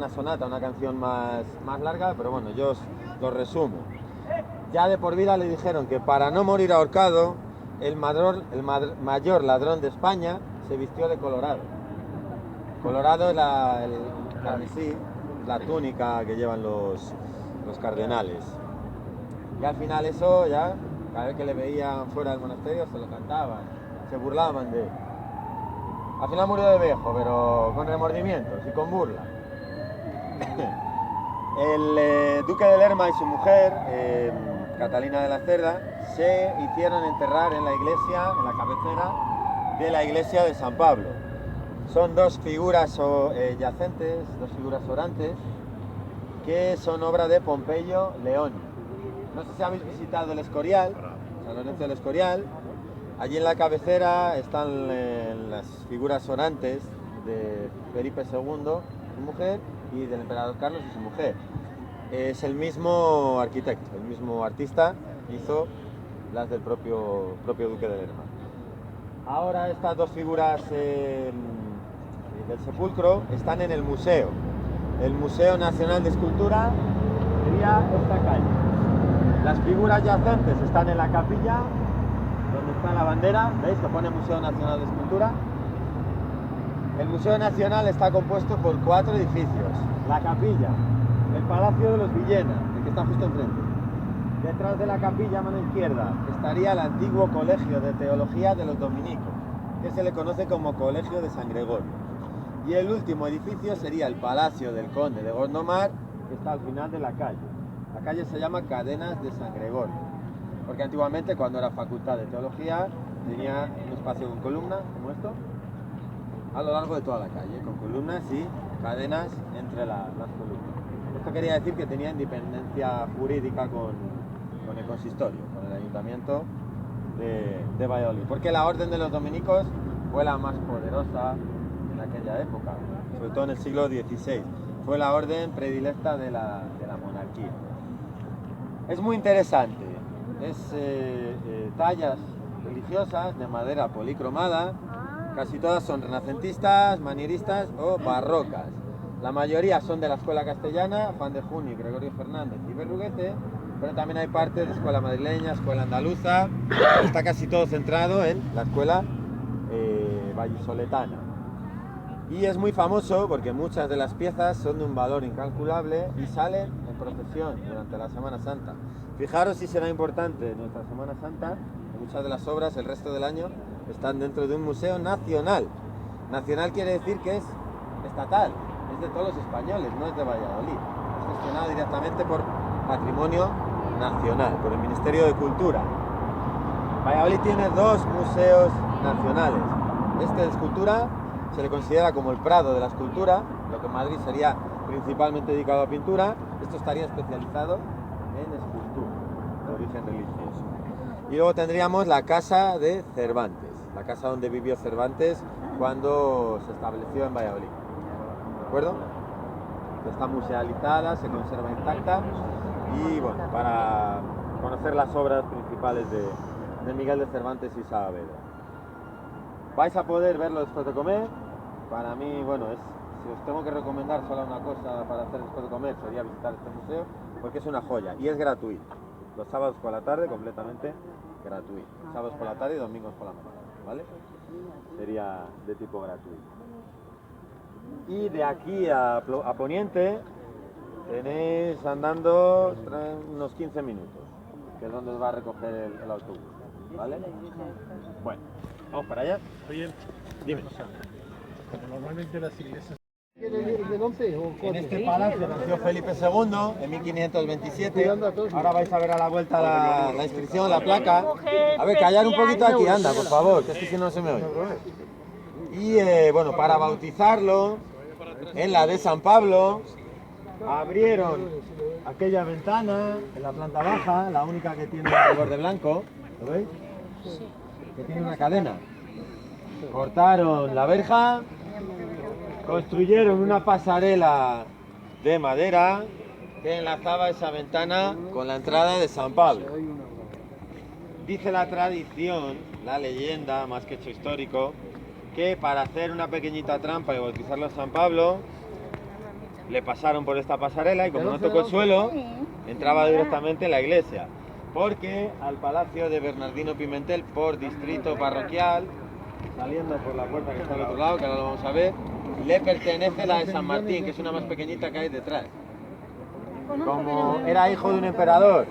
sonata, una canción más larga, pero bueno, yo os lo resumo. Ya de por vida le dijeron que para no morir ahorcado, el mayor ladrón de España se vistió de colorado. Colorado es el carmesí, la túnica que llevan los cardenales. Y al final eso ya, cada vez que le veían fuera del monasterio, se lo cantaban, se burlaban de él. Al final murió de viejo, pero con remordimientos y con burla. El duque de Lerma y su mujer, Catalina de la Cerda, se hicieron enterrar en la iglesia, en la cabecera de la iglesia de San Pablo. Son 2 figuras yacentes, 2 figuras orantes, que son obra de Pompeyo León. No sé si habéis visitado el Escorial, San Lorenzo del Escorial. Allí en la cabecera están las figuras orantes de Felipe II, su mujer, y del emperador Carlos y su mujer. Es el mismo arquitecto, el mismo artista, hizo las del propio duque de Lerma. Ahora estas 2 figuras del sepulcro están en el museo. El Museo Nacional de Escultura sería esta calle. Las figuras yacentes están en la capilla, donde está la bandera, ¿veis que pone Museo Nacional de Escultura? El Museo Nacional está compuesto por 4 edificios. La capilla, el Palacio de los Villena, el que está justo enfrente. Detrás de la capilla, a mano izquierda, estaría el antiguo Colegio de Teología de los Dominicos, que se le conoce como Colegio de San Gregorio. Y el último edificio sería el Palacio del Conde de Gondomar, que está al final de la calle. La calle se llama Cadenas de San Gregorio, porque antiguamente, cuando era facultad de teología, tenía un espacio con columnas, como esto, a lo largo de toda la calle, con columnas y cadenas entre las columnas. Esto quería decir que tenía independencia jurídica con el consistorio, con el ayuntamiento de Valladolid, porque la orden de los dominicos fue la más poderosa en aquella época, sobre todo en el siglo XVI. fue la orden predilecta de la monarquía. Es muy interesante, es tallas religiosas de madera policromada, casi todas son renacentistas, manieristas o barrocas. La mayoría son de la escuela castellana, Juan de Junio, Gregorio Fernández y Berruguete, pero también hay parte de escuela madrileña, escuela andaluza, está casi todo centrado en la escuela vallisoletana. Y es muy famoso porque muchas de las piezas son de un valor incalculable y salen en procesión durante la Semana Santa. Fijaros si será importante nuestra Semana Santa, muchas de las obras el resto del año están dentro de un museo nacional. Nacional quiere decir que es estatal, es de todos los españoles, no es de Valladolid. Es gestionado directamente por Patrimonio Nacional, por el Ministerio de Cultura. Valladolid tiene dos museos nacionales. Este de escultura se le considera como el Prado de la escultura, lo que en Madrid sería principalmente dedicado a pintura. Esto estaría especializado en escultura de origen religioso. Y luego tendríamos la casa de Cervantes, la casa donde vivió Cervantes cuando se estableció en Valladolid. ¿De acuerdo? Está musealizada, se conserva intacta y bueno, para conocer las obras principales de Miguel de Cervantes y Saavedra. Vais a poder verlo después de comer. Para mí, bueno, si os tengo que recomendar solo una cosa para hacer después de comer, sería visitar este museo, porque es una joya y es gratuito. Los sábados por la tarde, completamente gratuito. Sábados por la tarde y domingos por la mañana, ¿vale? Sería de tipo gratuito. Y de aquí a Poniente tenéis andando unos 15 minutos, que es donde os va a recoger el autobús, ¿vale? Bueno, vamos para allá. Oye, Dime. normalmente las iglesias... ¿Del 11 o En este palacio nació Felipe II en 1527. Ahora vais a ver a la vuelta la inscripción, la placa. A ver, callar un poquito aquí, anda, por favor, que es que si no se me oye. Y bueno, para bautizarlo, en la de San Pablo, abrieron aquella ventana en la planta baja, la única que tiene el borde blanco, ¿lo veis? Que tiene una cadena. Cortaron la verja, construyeron una pasarela de madera que enlazaba esa ventana con la entrada de San Pablo. Dice la tradición, la leyenda, más que hecho histórico, que para hacer una pequeñita trampa y bautizarlo a San Pablo, le pasaron por esta pasarela y como no tocó el suelo, entraba directamente en la iglesia. Porque al palacio de Bernardino Pimentel, por distrito parroquial, saliendo por la puerta que está al otro lado, que ahora lo vamos a ver, le pertenece la de San Martín, que es una más pequeñita que hay detrás. Como era hijo de un emperador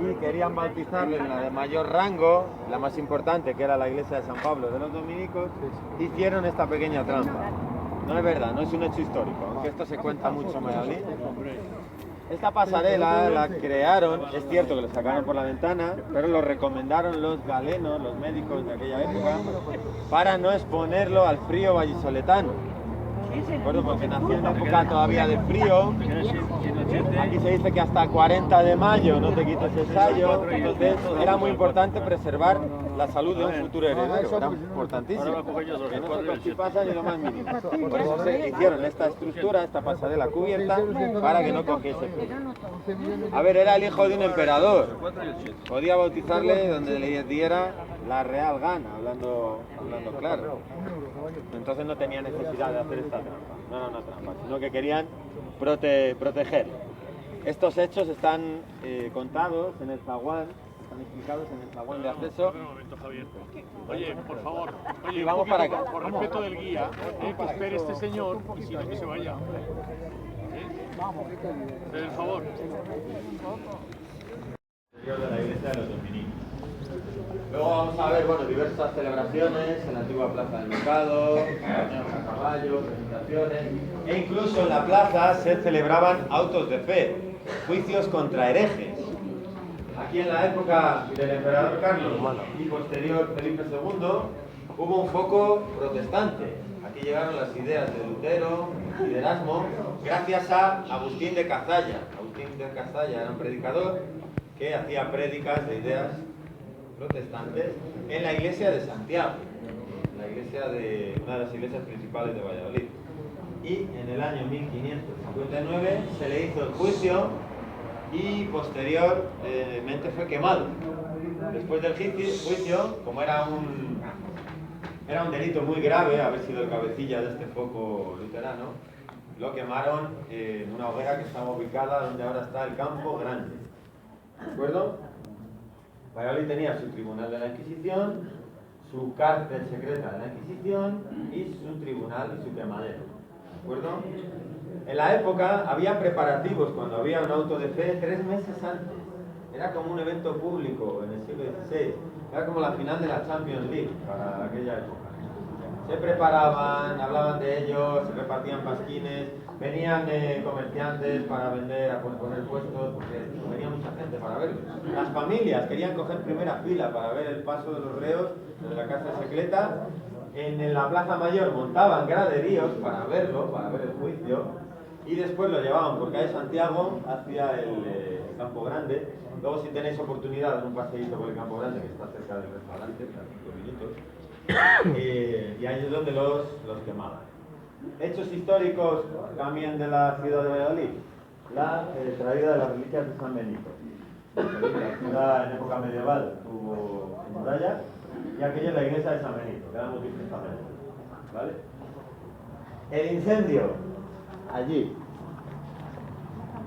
y querían bautizarlo en la de mayor rango, la más importante, que era la iglesia de San Pablo de los dominicos, hicieron esta pequeña trampa. No es verdad, no es un hecho histórico, aunque esto se cuenta mucho en Valladolid. Esta pasarela la crearon, es cierto que lo sacaron por la ventana, pero lo recomendaron los galenos, los médicos de aquella época, para no exponerlo al frío vallisoletano. Bueno, porque nació en época todavía de frío. Aquí se dice que hasta 40 de mayo no te quites el sayo. Entonces era muy importante preservar la salud de un futuro heredero. Era importantísimo. Que no se constipase ni lo más mínimo. Por eso se hicieron esta estructura, esta pasarela cubierta, para que no cogiese frío. A ver, era el hijo de un emperador. Podía bautizarle donde le diera la real gana, hablando claro. Entonces no tenía necesidad de hacer esta trampa. No era una trampa, sino que querían proteger. Estos hechos están contados en el zaguán, están explicados en el zaguán de acceso. Un momento, Javier. Oye, por favor. Oye, Y vamos para acá. Por respeto del guía, que espere este señor y si no que se vaya. Vamos. Por favor. De la iglesia de los dominicos. Luego vamos a ver, bueno, diversas celebraciones en la antigua plaza del mercado, baños a caballo, presentaciones, e incluso en la plaza se celebraban autos de fe, juicios contra herejes. Aquí en la época del emperador Carlos y posterior Felipe II hubo un foco protestante. Aquí llegaron las ideas de Lutero y de Erasmo gracias a Agustín de Cazalla. Agustín de Cazalla era un predicador que hacía prédicas de ideas protestantes en la iglesia de Santiago, la iglesia una de las iglesias principales de Valladolid. y en el año 1559 se le hizo el juicio y posteriormente fue quemado. Después del juicio, como era un delito muy grave haber sido el cabecilla de este foco luterano, lo quemaron en una hoguera que estaba ubicada donde ahora está el Campo Grande. ¿De acuerdo? Valladolid tenía su tribunal de la Inquisición, su cárcel secreta de la Inquisición y su tribunal y su quemadero. ¿De acuerdo? En la época había preparativos cuando había un auto de fe 3 meses antes. Era como un evento público en el siglo XVI. Era como la final de la Champions League para aquella época. Se preparaban, hablaban de ellos, se repartían pasquines, venían comerciantes para vender, a poner puestos, porque venía mucha gente para verlos. Las familias querían coger primera fila para ver el paso de los reos desde la cárcel secreta. En la Plaza Mayor montaban graderíos para verlo, para ver el juicio, y después lo llevaban por calle Santiago hacia el Campo Grande. Luego, si tenéis oportunidad, un paseíto por el Campo Grande, que está cerca del restaurante, a 5 minutos, y ahí es donde los quemaban. Hechos históricos también de la ciudad de Valladolid. La traída de las reliquias de San Benito. La ciudad en época medieval tuvo su muralla, y aquella es la iglesia de San Benito, que la hemos visto en San Benito. ¿Vale? El incendio, allí.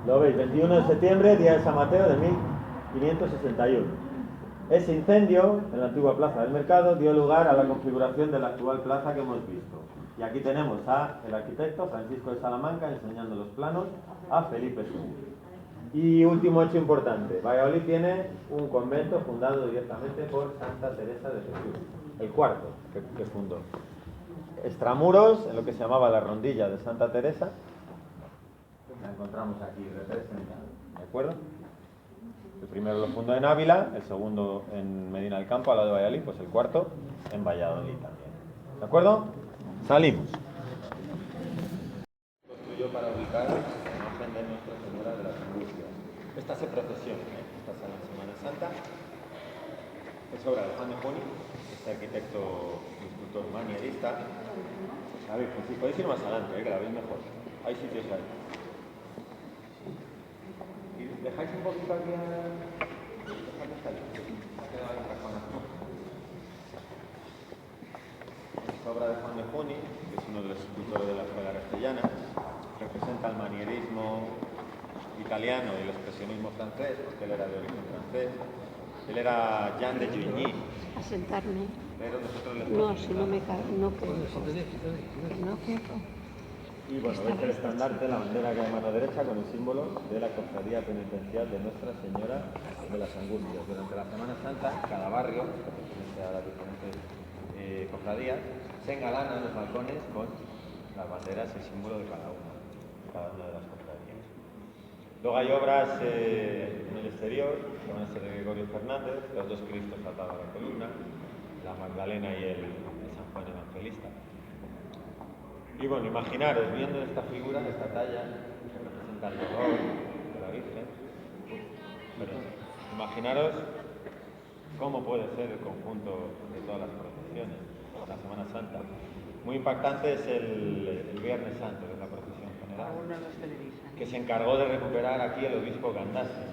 Lo veis, 21 de septiembre, día de San Mateo de 1561. Ese incendio, en la antigua plaza del mercado, dio lugar a la configuración de la actual plaza que hemos visto. Y aquí tenemos al arquitecto Francisco de Salamanca enseñando los planos a Felipe II. Y último hecho importante, Valladolid tiene un convento fundado directamente por Santa Teresa de Jesús, el cuarto que fundó. Extramuros, en lo que se llamaba la rondilla de Santa Teresa, la encontramos aquí representada, ¿de acuerdo? El primero lo fundó en Ávila, el segundo en Medina del Campo, al lado de Valladolid, pues el cuarto en Valladolid también. ¿De acuerdo? Salimos. Construyó para ubicar la imagen de Nuestra Señora de las Angustias. Esta se procesiona, esta es la Semana Santa. Es obra de Juan de Juni, este arquitecto y escultor manierista. A ver, pues si podéis ir más adelante, que la veis mejor. Hay sitios ahí. ¿Dejáis un poquito aquí a... Dejadme salir. Ha quedado ahí un cajón aquí. Es obra de Juan de Juni, que es uno de los escultores de la escuela castellana. Representa el manierismo italiano y el expresionismo francés, porque él era de origen francés. Él era Jean de Jugny. A sentarme. Pero nosotros le No, si no me cae, no puedo. No puedo. Y bueno, veis el estandarte, la bandera que hay a mano derecha con el símbolo de la cofradía penitencial de Nuestra Señora de las Angustias. Durante la Semana Santa, cada barrio, que pertenece a las diferentes cofradías, se engalanan los balcones con las banderas y símbolo de cada una de las cofradías. Luego hay obras en el exterior, que van a ser de Gregorio Fernández, los dos Cristos atados a la columna, la Magdalena y el San Juan Evangelista. Y bueno, imaginaros, viendo esta figura, esta talla, que representa el dolor de la Virgen, pero imaginaros cómo puede ser el conjunto de todas las procesiones, la Semana Santa. Muy impactante es el Viernes Santo, que es la procesión general, que se encargó de recuperar aquí el obispo Gandassi,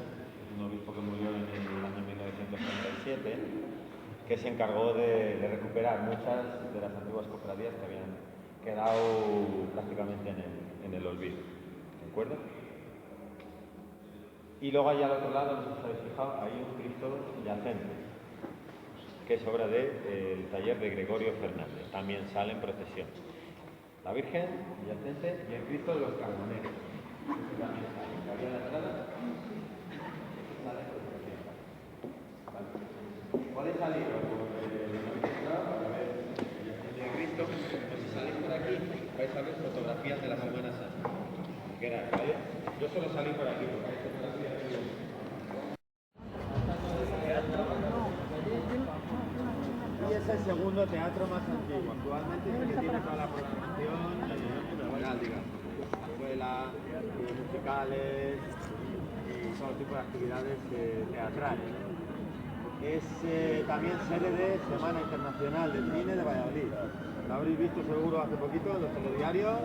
un obispo que murió en el año 1937, que se encargó de recuperar muchas de las antiguas cofradías que habían quedado prácticamente en el olvido, ¿de acuerdo? Y luego allá al otro lado, no sé si os habéis fijado, hay un Cristo yacente, que es obra del taller de Gregorio Fernández, también sale en procesión. La Virgen yacente y el Cristo de los Carboneros, que también sale, que había en la entrada, sale en procesión. ¿Vale? Podéis salir para ver el yacente de Cristo. Si salís por aquí, vais a ver fotografías de la Semana Santa. ¿Vale? Yo solo salí por aquí, porque hay fotografías de... Y es el segundo teatro más antiguo. Actualmente es el que tiene toda la programación cultural, digamos. Escuela, musicales y todo tipo de actividades teatrales. Es también sede de Semana Internacional del Cine de Valladolid. Lo habréis visto seguro hace poquito en los telediarios.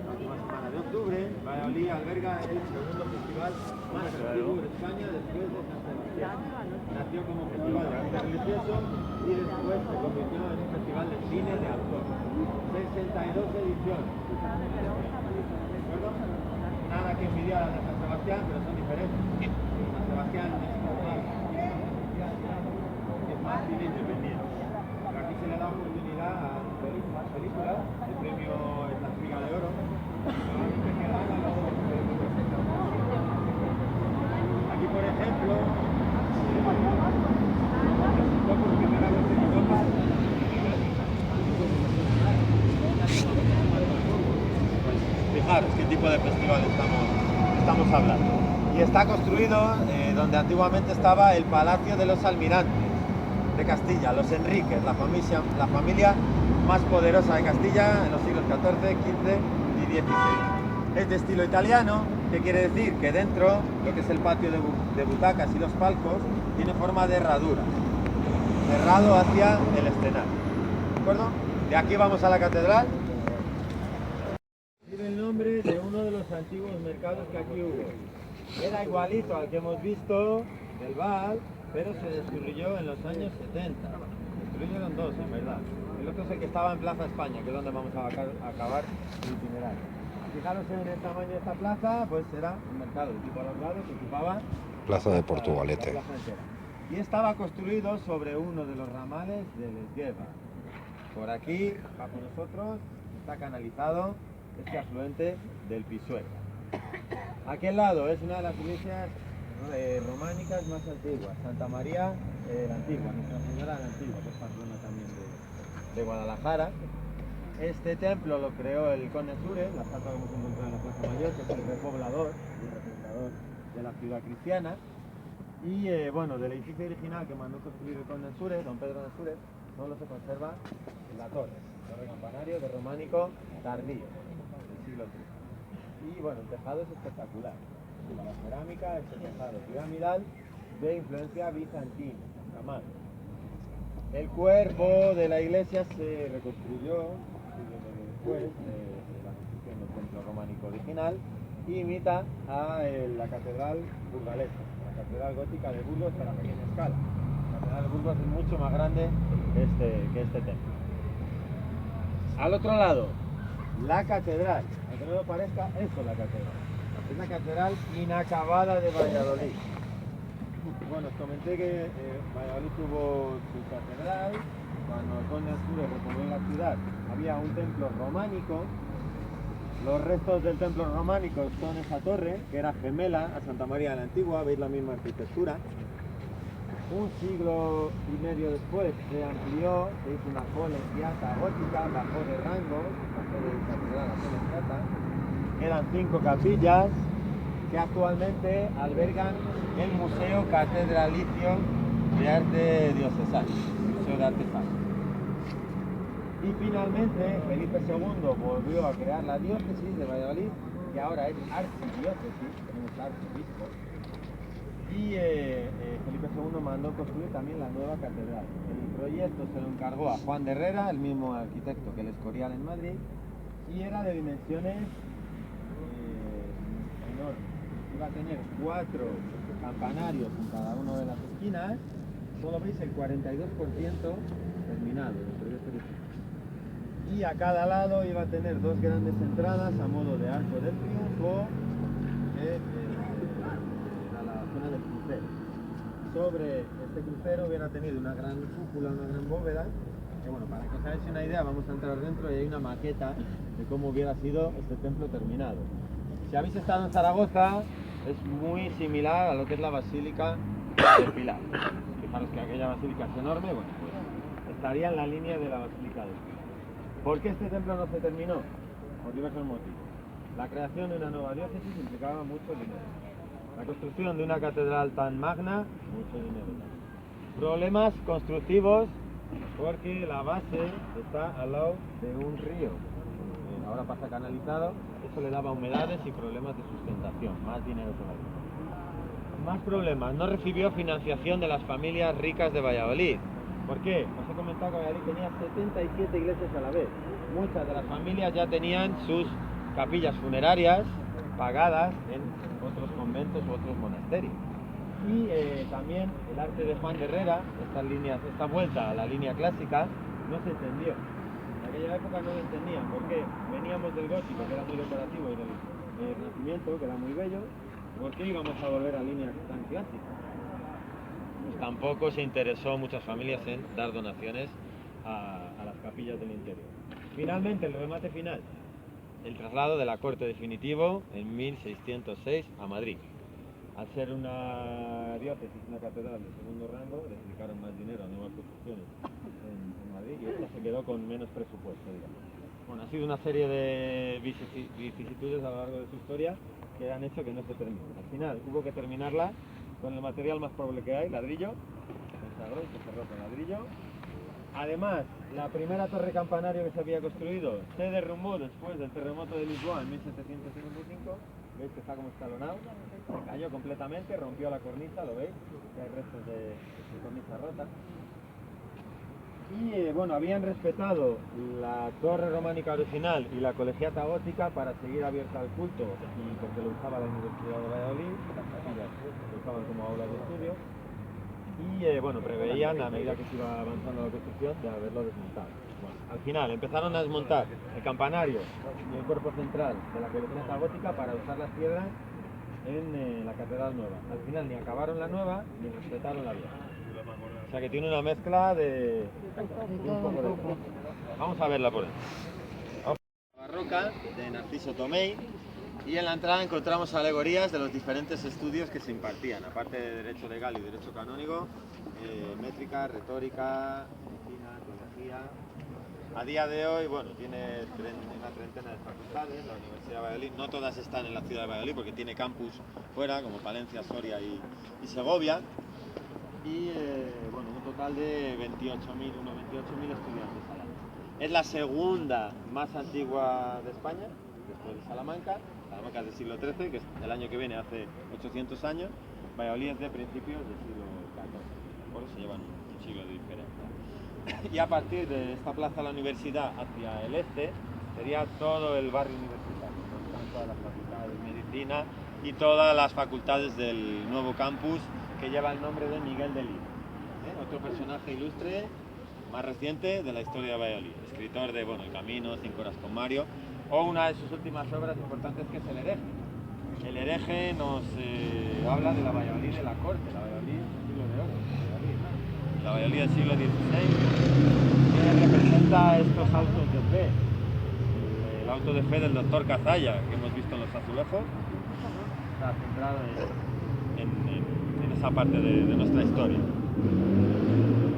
la última semana de octubre, Valladolid alberga el segundo festival más antiguo de España después de San Sebastián. Nació como festival de arte religioso y después se convirtió en un festival de cine de autor. 62 ediciones. ¿De acuerdo? Nada que envidiar a San Sebastián, pero son diferentes. San Sebastián es más cine independiente. Pero aquí se le da oportunidad a más películas, el premio La Espiga de Oro. Aquí, por ejemplo, por primera vez en Europa. Fijaros qué tipo de festival estamos hablando. Y está construido donde antiguamente estaba el Palacio de los Almirantes de Castilla, los Enríquez, la familia más poderosa de Castilla en los siglos XIV, XV y XVI. Es de estilo italiano, que quiere decir que dentro, lo que es el patio de butacas y los palcos, tiene forma de herradura, cerrado hacia el escenario. ¿De acuerdo? De aquí vamos a la catedral. Tiene el nombre de uno de los antiguos mercados que aquí hubo. Era igualito al que hemos visto del Val, pero se destruyó en los años 70. Destruyeron dos, en verdad. El otro es el que estaba en Plaza España, que es donde vamos a acabar el itinerario. Fijaros en el tamaño de esta plaza, pues era un mercado de tipo alargado que ocupaba Plaza de Portugalete. la plaza entera. Y estaba construido sobre uno de los ramales del Esgueva. Por aquí, bajo nosotros, está canalizado este afluente del Pisuerga. Aquel lado es una de las iglesias románicas más antiguas, Santa María la Antigua, Nuestra Señora la Antigua, que es patrona también de Guadalajara. Este templo lo creó el conde Sures, la estatua que hemos encontrado en la Plaza Mayor, que es el repoblador y refundador de la ciudad cristiana. Y bueno, del edificio original que mandó construir el conde Sures, don Pedro de Sures, solo se conserva la torre campanario de románico tardío, del siglo III. Y bueno, el tejado es espectacular. La cerámica es el tejado piramidal de influencia bizantina, jamás. El cuerpo de la iglesia se reconstruyó después de la construcción del templo románico original y imita a la catedral burgalesa, la catedral gótica de Burgos para pequeña escala. La catedral de Burgos es mucho más grande que este templo. Al otro lado, la catedral, aunque no lo parezca, esto es la catedral. Es la catedral inacabada de Valladolid. Bueno, os comenté que Valladolid tuvo su catedral. Cuando el conde Asturias repobló la ciudad, había un templo románico. Los restos del templo románico son esa torre, que era gemela a Santa María la Antigua, veis la misma arquitectura. Un siglo y medio después se amplió, se hizo una colegiata gótica, bajó de rango, bajó de catedral a colegiata. Eran 5 capillas que actualmente albergan el Museo Catedralicio de Arte Diocesano, Museo de Arte Sacro. Y finalmente Felipe II volvió a crear la diócesis de Valladolid, que ahora es archidiócesis, tenemos arzobispo. Y Felipe II mandó construir también la nueva catedral. El proyecto se lo encargó a Juan de Herrera, el mismo arquitecto que el Escorial en Madrid, y era de dimensiones enormes. Iba a tener 4 campanarios en cada una de las esquinas. Solo veis el 42% terminado del proyecto original. Y a cada lado iba a tener 2 grandes entradas a modo de arco del triunfo, que era la zona del crucero. Sobre este crucero hubiera tenido una gran cúpula, una gran bóveda, que bueno, para que os hagáis una idea, vamos a entrar dentro y hay una maqueta de cómo hubiera sido este templo terminado. Si habéis estado en Zaragoza, es muy similar a lo que es la Basílica del Pilar. Fijaros que aquella basílica es enorme, bueno, pues estaría en la línea de la Basílica del Pilar. ¿Por qué este templo no se terminó? Por diversos motivos. La creación de una nueva diócesis implicaba mucho dinero. La construcción de una catedral tan magna, mucho dinero. Problemas constructivos porque la base está al lado de un río. Ahora pasa canalizado, eso le daba humedades y problemas de sustentación, más dinero todavía. Más problemas, no recibió financiación de las familias ricas de Valladolid. ¿Por qué? Os he comentado que Valladolid tenía 77 iglesias a la vez. Muchas de las familias ya tenían sus capillas funerarias pagadas en otros conventos u otros monasterios. Y también el arte de Juan de Herrera, esta vuelta a la línea clásica, no se entendió. En aquella época no lo entendían, porque veníamos del gótico, que era muy decorativo, y del Renacimiento, que era muy bello. ¿Por qué íbamos a volver a líneas tan clásicas? Pues tampoco se interesó muchas familias en dar donaciones a las capillas del interior. Finalmente, el remate final, el traslado de la corte definitivo en 1606 a Madrid. Al ser una diócesis, una catedral de segundo rango, le dedicaron más dinero a nuevas construcciones en Madrid y esta se quedó con menos presupuesto, digamos. Bueno, ha sido una serie de vicisitudes a lo largo de su historia que han hecho que no se termine. Al final hubo que terminarla con el material más pobre que hay, ladrillo, se consagró y se cerró con ladrillo. Además, la primera torre campanario que se había construido se derrumbó después del terremoto de Lisboa en 1755. ¿Veis que está como escalonado? Se cayó completamente, rompió la cornisa, ¿lo veis? Que hay restos de cornisa rota. Y bueno, habían respetado la torre románica original y la colegiata gótica para seguir abierta al culto, y porque lo usaba la Universidad de Valladolid, las capillas lo usaban como aulas de estudio. Y bueno, preveían, a medida que se iba avanzando la construcción, de haberlo desmontado. Bueno, al final empezaron a desmontar el campanario y el cuerpo central de la colegiata gótica para usar las piedras en la catedral nueva. Al final ni acabaron la nueva ni respetaron la vieja. O sea que tiene una mezcla de un poco de todo. Vamos a verla por ahí. Vamos a la barroca de Narciso Tomei. Y en la entrada encontramos alegorías de los diferentes estudios que se impartían, aparte de Derecho Legal y Derecho Canónico, métrica, retórica, medicina, teología. A día de hoy, bueno, tiene una treintena de facultades, la Universidad de Valladolid. No todas están en la ciudad de Valladolid porque tiene campus fuera, como Palencia, Soria y Segovia. Y bueno, un total de 28.000 estudiantes al año. Es la segunda más antigua de España, después de Salamanca. Salamanca es del siglo XIII, que el año que viene hace 800 años. Valladolid es de principios del siglo XIV, por eso se llevan un siglo de diferencia. Y a partir de esta plaza de la universidad hacia el este, sería todo el barrio universitario, donde están todas las facultades de medicina y todas las facultades del nuevo campus, que lleva el nombre de Miguel de Lira, otro personaje ilustre, más reciente de la historia de Valladolid, escritor de El Camino, 5 horas con Mario, o una de sus últimas obras importantes, que es El hereje. El hereje nos habla de la Valladolid de la corte, la Valladolid del siglo de oro, la Valladolid del siglo XVI, que representa estos autos de fe. El auto de fe del doctor Cazalla, que hemos visto en los azulejos, está centrado en esa parte de nuestra historia.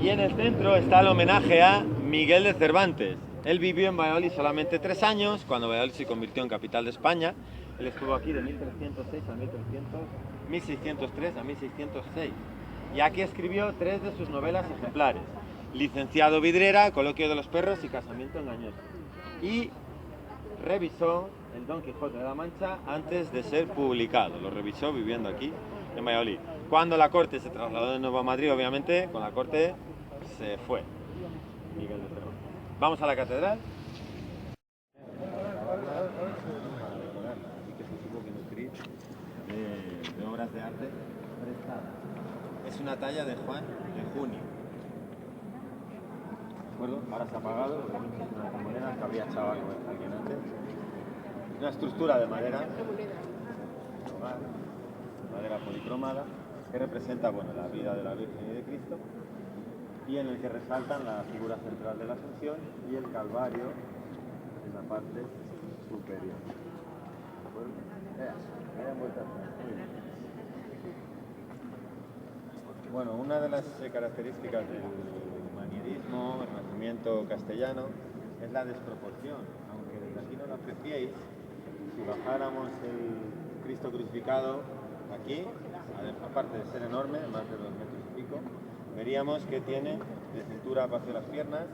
Y en el centro está el homenaje a Miguel de Cervantes. Él vivió en Valladolid solamente 3 años, cuando Valladolid se convirtió en capital de España. Él estuvo aquí de 1306 a 1603 a 1606. Y aquí escribió 3 de sus novelas ejemplares: Licenciado Vidriera, Coloquio de los perros y Casamiento engañoso. Y revisó el Don Quijote de la Mancha antes de ser publicado. Lo revisó viviendo aquí en Valladolid. Cuando la corte se trasladó de nuevo a Madrid, obviamente, con la corte se fue Miguel de Cervantes. Vamos a la catedral. Que se tuvo que nutrir de obras de arte prestadas. Es una talla de Juan de Junio. ¿De acuerdo? Ahora se ha apagado, una moneda que había echado alguien antes. Una estructura de madera policromada, que representa la vida de la Virgen y de Cristo, y en el que resaltan la figura central de la Asunción y el Calvario en la parte superior. ¿De acuerdo? Vean vueltas. Bueno, una de las características del manierismo, el Renacimiento castellano, es la desproporción. Aunque desde aquí no lo apreciéis, si bajáramos el Cristo crucificado aquí, aparte de ser enorme, más de 2 metros y pico, veríamos que tiene de cintura hacia las piernas,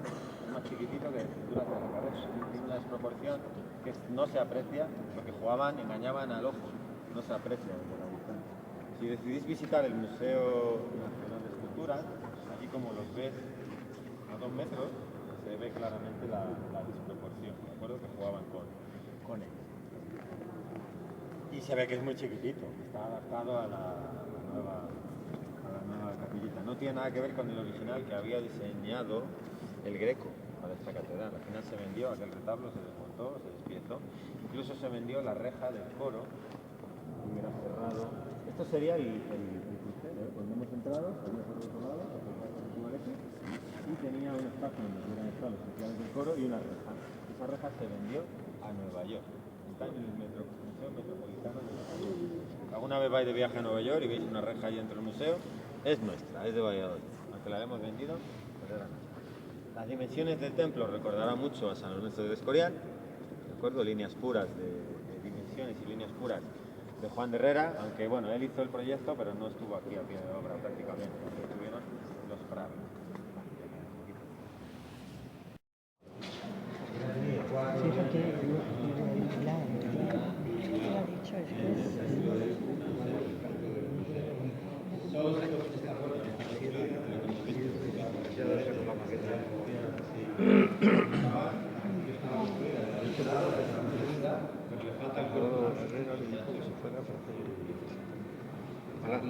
es más chiquitito que de cintura hacia la cabeza. Tiene una desproporción que no se aprecia, porque jugaban, engañaban al ojo, no se aprecia desde la distancia. Si decidís visitar el Museo Nacional de Esculturas, allí como los ves a 2 metros, se ve claramente la desproporción, ¿de acuerdo? Que jugaban con él. se ve que es muy chiquitito, está adaptado a la nueva capillita. No tiene nada que ver con el original que había diseñado el Greco para esta catedral. Al final se vendió, aquel retablo se desmontó, se despiezó. Incluso se vendió la reja del coro, y era cerrado. Esto sería el crucero, cuando hemos entrado, había por otro lado, y tenía un espacio donde hubieran estado los oficiales del coro y una reja. Esa reja se vendió a Nueva York. Está en el Museo Metropolitano de Nueva York. Alguna vez vais de viaje a Nueva York y veis una reja ahí dentro del museo, es nuestra, es de Valladolid. Aunque la hemos vendido, pues era nuestra. Las dimensiones del templo recordarán mucho a San Lorenzo del Escorial, ¿de acuerdo? Líneas puras de dimensiones y líneas puras de Juan de Herrera, aunque bueno, él hizo el proyecto, pero no estuvo aquí a pie de obra prácticamente, porque estuvieron los frares. Sí, porque la ha dicho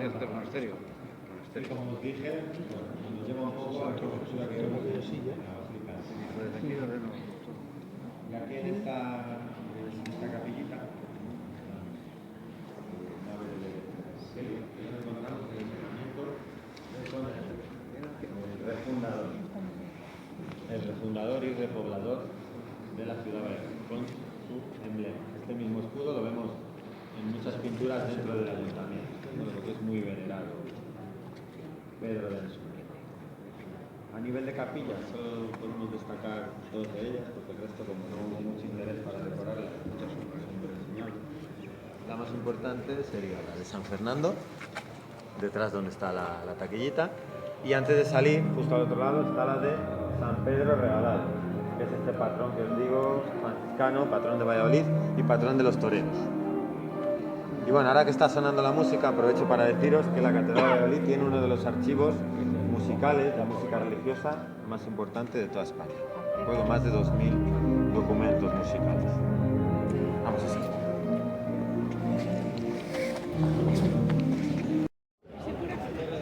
Este monasterio. Como os dije, nos lleva un poco a la estructura que vemos de silla. Y aquí en esta capillita, encontramos el nacimiento el refundador y repoblador de la ciudad con su emblema. Este mismo escudo lo vemos en muchas pinturas dentro del ayuntamiento, lo que es muy venerado Pedro del Sur. A nivel de capillas, solo podemos destacar dos de ellas, porque el resto, como no hubo mucho interés para decorarlas, muchas son reseñables. La más importante sería la de San Fernando, detrás donde está la taquillita, y antes de salir, justo al otro lado, está la de San Pedro Regalado, que es este patrón que os digo, franciscano, patrón de Valladolid y patrón de los toreros. Y bueno, ahora que está sonando la música, aprovecho para deciros que la Catedral de Valladolid tiene uno de los archivos musicales, la música religiosa más importante de toda España. Recuerdo, más de 2000 documentos musicales. Vamos a seguir.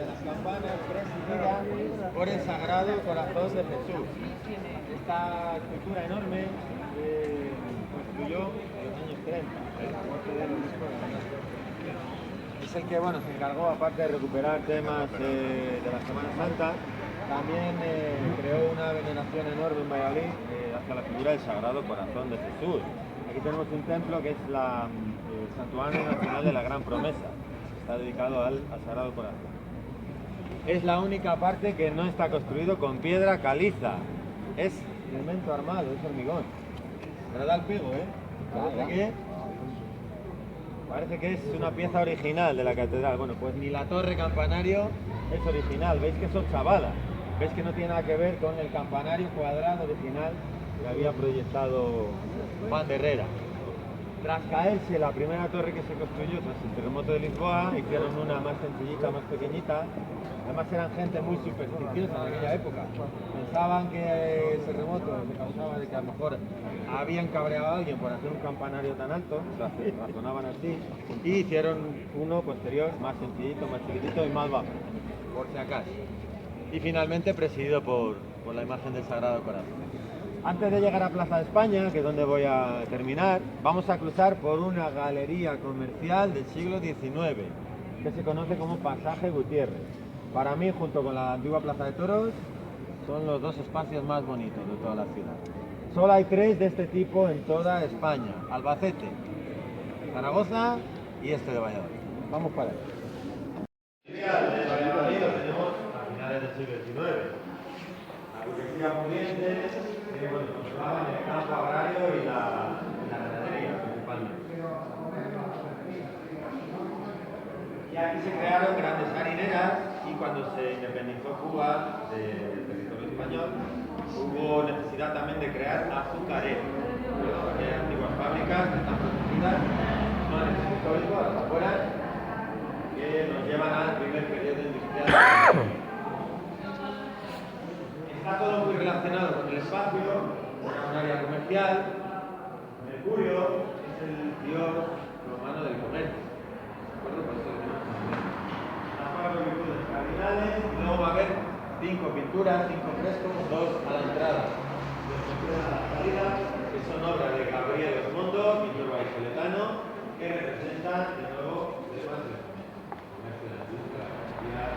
Las campanas presididas por el Sagrado Corazón de Jesús. Esta escultura enorme construyó en los años 30, la muerte de los es el que bueno, se encargó, aparte de recuperar temas de la Semana Santa, también creó una veneración enorme en Valladolid hacia la figura del Sagrado Corazón de Jesús. Aquí tenemos un templo que es el Santuario Nacional de la Gran Promesa. Está dedicado al Sagrado Corazón. Es la única parte que no está construido con piedra caliza. Es cemento armado, es hormigón. Pero da el pego, ¿eh? Parece que es una pieza original de la catedral. Bueno, pues ni la torre campanario es original. Veis que es ochavada. Veis que no tiene nada que ver con el campanario cuadrado original que había proyectado Juan de Herrera. Tras caerse la primera torre que se construyó tras el terremoto de Lisboa, hicieron una más sencillita, más pequeñita. Además eran gente muy supersticiosa en aquella época. Pensaban que el terremoto se causaba de que a lo mejor habían cabreado a alguien por hacer un campanario tan alto, razonaban así, y hicieron uno posterior más sencillito, más chiquitito y más bajo, por si acaso. Y finalmente presidido por la imagen del Sagrado Corazón. Antes de llegar a Plaza de España, que es donde voy a terminar, vamos a cruzar por una galería comercial del siglo XIX, que se conoce como Pasaje Gutiérrez. Para mí, junto con la antigua Plaza de Toros, son los dos espacios más bonitos de toda la ciudad. Solo hay 3 de este tipo en toda España: Albacete, Zaragoza y este de Valladolid. Vamos para allá. De Valladolid lo tenemos a finales del siglo XIX. La burguesía pudiente que controlaba en el campo agrario y la ganadería principalmente. Y aquí se crearon grandes harineras y cuando se independizó Cuba del territorio español hubo necesidad también de crear azucareros. Hay antiguas fábricas que están protegidas, no en el centro histórico, a las afueras, que nos llevan al primer periodo industrial. Está todo muy relacionado con el espacio, un área comercial. Mercurio es el dios romano del comercio. ¿De acuerdo? Por eso le tenemos las 4 virtudes cardinales. Luego va a haber 5 pinturas, 5 frescos, 2 a la entrada, 2 a la salida, que son obras de Gabriel Osmondo, pintor vallisoletano, que representan de nuevo temas del comercio de la industria, la actividad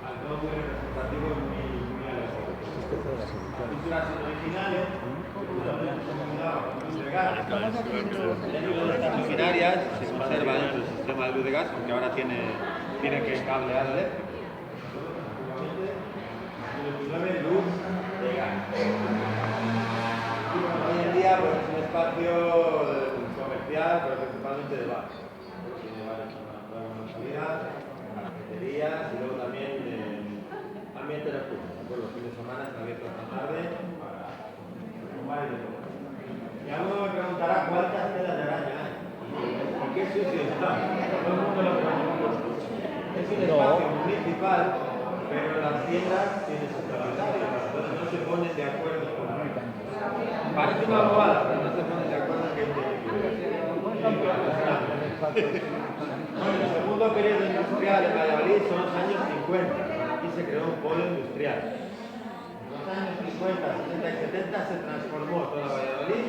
algo muy representativo y muy alegre. Las pinturas son originales, luz de gas. Dentro de estas luminarias se conserva dentro del sistema de luz de gas, aunque ahora tiene que cablear eléctrico. Luz de gas. Hoy en día pues, es un espacio comercial, pero principalmente de bar. Tiene varias salidas, cafeterías y luego también ambiente nocturno. Los fines de semana está abierto hasta tarde para fumar y de todo. Y alguno me preguntará cuántas telas de araña hay. ¿Por qué sucio está? Todo el mundo lo pregunta. Es un espacio municipal, pero las tiendas tienen sus propietarios, entonces no se ponen de acuerdo con la renta. Parece una bobada, pero no se ponen de acuerdo en que Bueno, el segundo periodo industrial en Valladolid son los años 50. Aquí se creó un polo industrial. En los años 50, 60 y 70 se transformó toda Valladolid,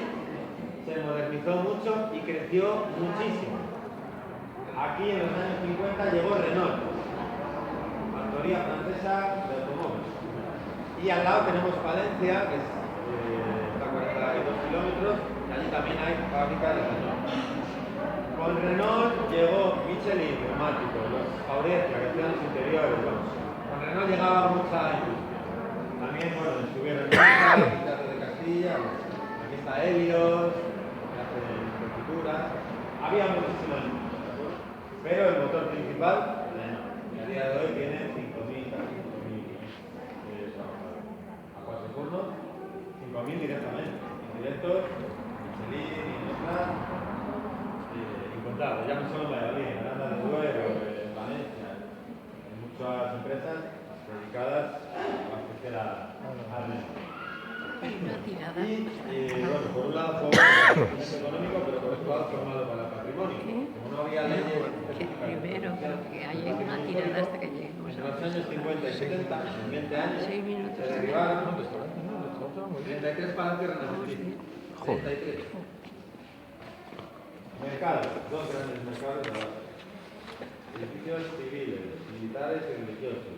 se modernizó mucho y creció muchísimo. Aquí en los años 50 llegó Renault, factoría francesa de automóviles. Y al lado tenemos Palencia, que está a 42 kilómetros, y allí también hay fábrica de Renault. Con Renault llegó Michelin, neumáticos, los Aurecia, que hacían los interiores. Con Renault llegaba mucha industria. También, bueno, estuvieron en Teatro de Castilla, aquí está Helios, que hace infraestructuras. Había muchísimas industrias, pero el motor principal, Renault, que a día de hoy tiene 5.000, casi 5.000 a 4 turnos, 5.000 directamente, indirectos, Michelin, Inostrat, incontables, ya no solo en Valladolid, en Aranda de Duero, en Valencia, hay muchas empresas dedicadas a abastecer al mercado. Y bueno, por un lado fue económico, pero por otro lado formado para el patrimonio. Como no había leyes Primero, que hay una tirada hasta que lleguemos. en los años 50 y 70, en 20 años, se derivaron 33 palacios renacentistas. 33. Mercados, 2 grandes mercados de base. Edificios civiles, militares y religiosos.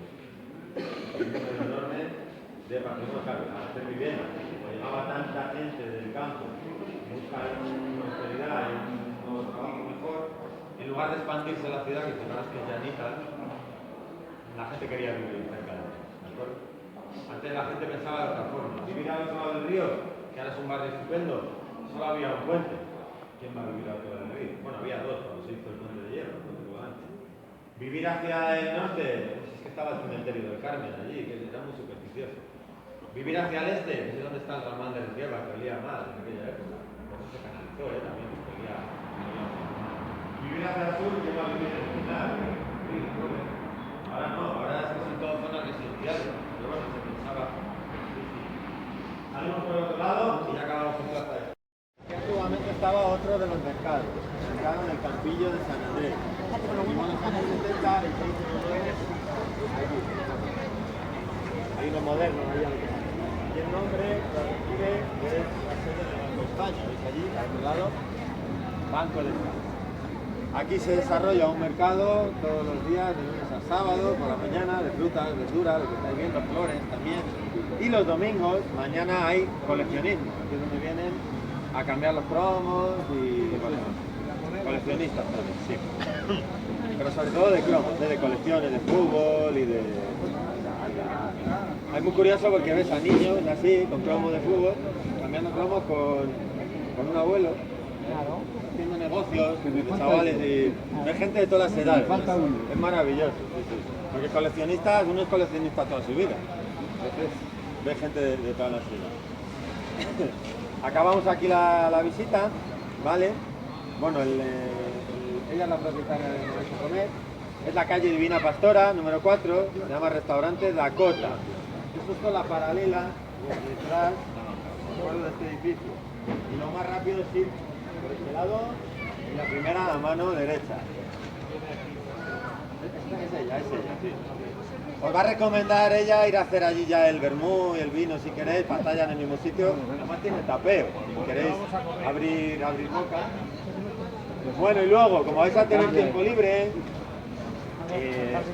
Un número enorme de patrimonio, claro, a hacer vivienda. Llegaba tanta gente del campo, buscar una austeridad y un nuevo trabajo mejor. En lugar de expandirse la ciudad, que son las que llanitas, la gente quería vivir cerca de ellos, ¿de acuerdo? Antes la gente pensaba de otra forma. Vivir al otro lado del río, que ahora es un barrio estupendo, solo había un puente. ¿Quién va a vivir al otro lado del río? Bueno, había 2 cuando se hizo el puente de hierro, vivir hacia el norte, pues es que estaba el cementerio del Carmen allí, que era muy supersticioso. Vivir hacia el este, que es donde está el Ramán de Rieva, que olía mal en aquella época. Por eso se canalizó, también, que olía mal. Vivir hacia el sur, que va a vivir en el final. Ahora no, ahora es que son todas zonas residenciales, pero bueno, se pensaba. Salimos por el otro lado y ya acabamos con Plaza de. Aquí antiguamente estaba otro de los mercados, el mercado del Campillo de San Andrés. Vimos en los años 70 y 69, hay uno moderno ahí al lado. Y el nombre lo recibe de la sede del Banco de España, ¿veis allí, al otro lado? Banco de España. Aquí se desarrolla un mercado todos los días, de lunes a sábado, por la mañana, de frutas, verduras, lo que estáis viendo, flores también. Y los domingos, mañana hay coleccionismo, aquí es donde vienen a cambiar los cromos y bueno, coleccionistas también, sí. Pero sobre todo de cromos, de colecciones de fútbol y de... Es muy curioso porque ves a niños así, con cromos de fútbol, cambiando cromos con un abuelo, haciendo negocios de chavales y hay gente de todas las edades. Es maravilloso, sí, sí. Porque coleccionistas, uno es coleccionista toda su vida. Entonces ves gente de todas las edades. Acabamos aquí la visita, ¿vale? Bueno, ella es la propietaria de Derecho a Comer. Es la calle Divina Pastora, número 4, se llama Restaurante Dakota. Esto es con la paralela detrás, recuerdo de este edificio. Y lo más rápido es ir por este lado y la primera a la mano derecha. Es ella, sí. Os va a recomendar ella ir a hacer allí ya el vermú y el vino si queréis, pantalla en el mismo sitio. Además tiene tapeo, si queréis abrir boca. Pues bueno, y luego, como vais a tener tiempo libre,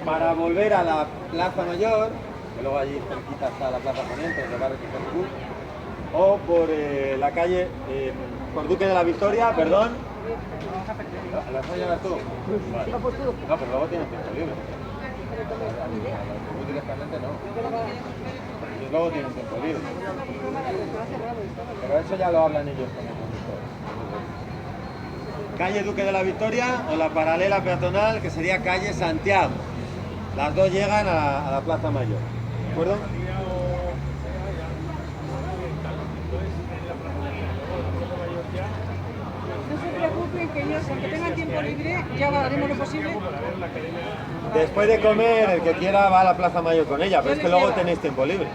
para volver a la Plaza Mayor, que luego allí cerquita está la Plaza Poniente, donde va a recoger el bus, o por la calle, por Duque de la Victoria, perdón. ¿Las vas a llevar tú? Vale. No, pero luego tienes tiempo libre. Tú directamente no. Y luego tienes tiempo libre. Pero eso ya lo hablan ellos con el conductor. Calle Duque de la Victoria o la paralela peatonal, que sería calle Santiago. Las dos llegan a la Plaza Mayor. ¿De acuerdo? No se preocupen que ellos, aunque tengan tiempo libre, ya haremos lo posible. Después de comer, el que quiera va a la Plaza Mayor con ella, pero es que luego tenéis tiempo libre.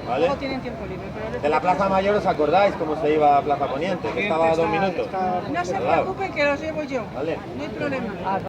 ¿Vale? Luego tienen tiempo libre. Pero De la Plaza Mayor, ¿os acordáis cómo se iba a Plaza Poniente? Que estaba a 2 minutos. no se preocupen que los llevo yo. Vale. No hay problema.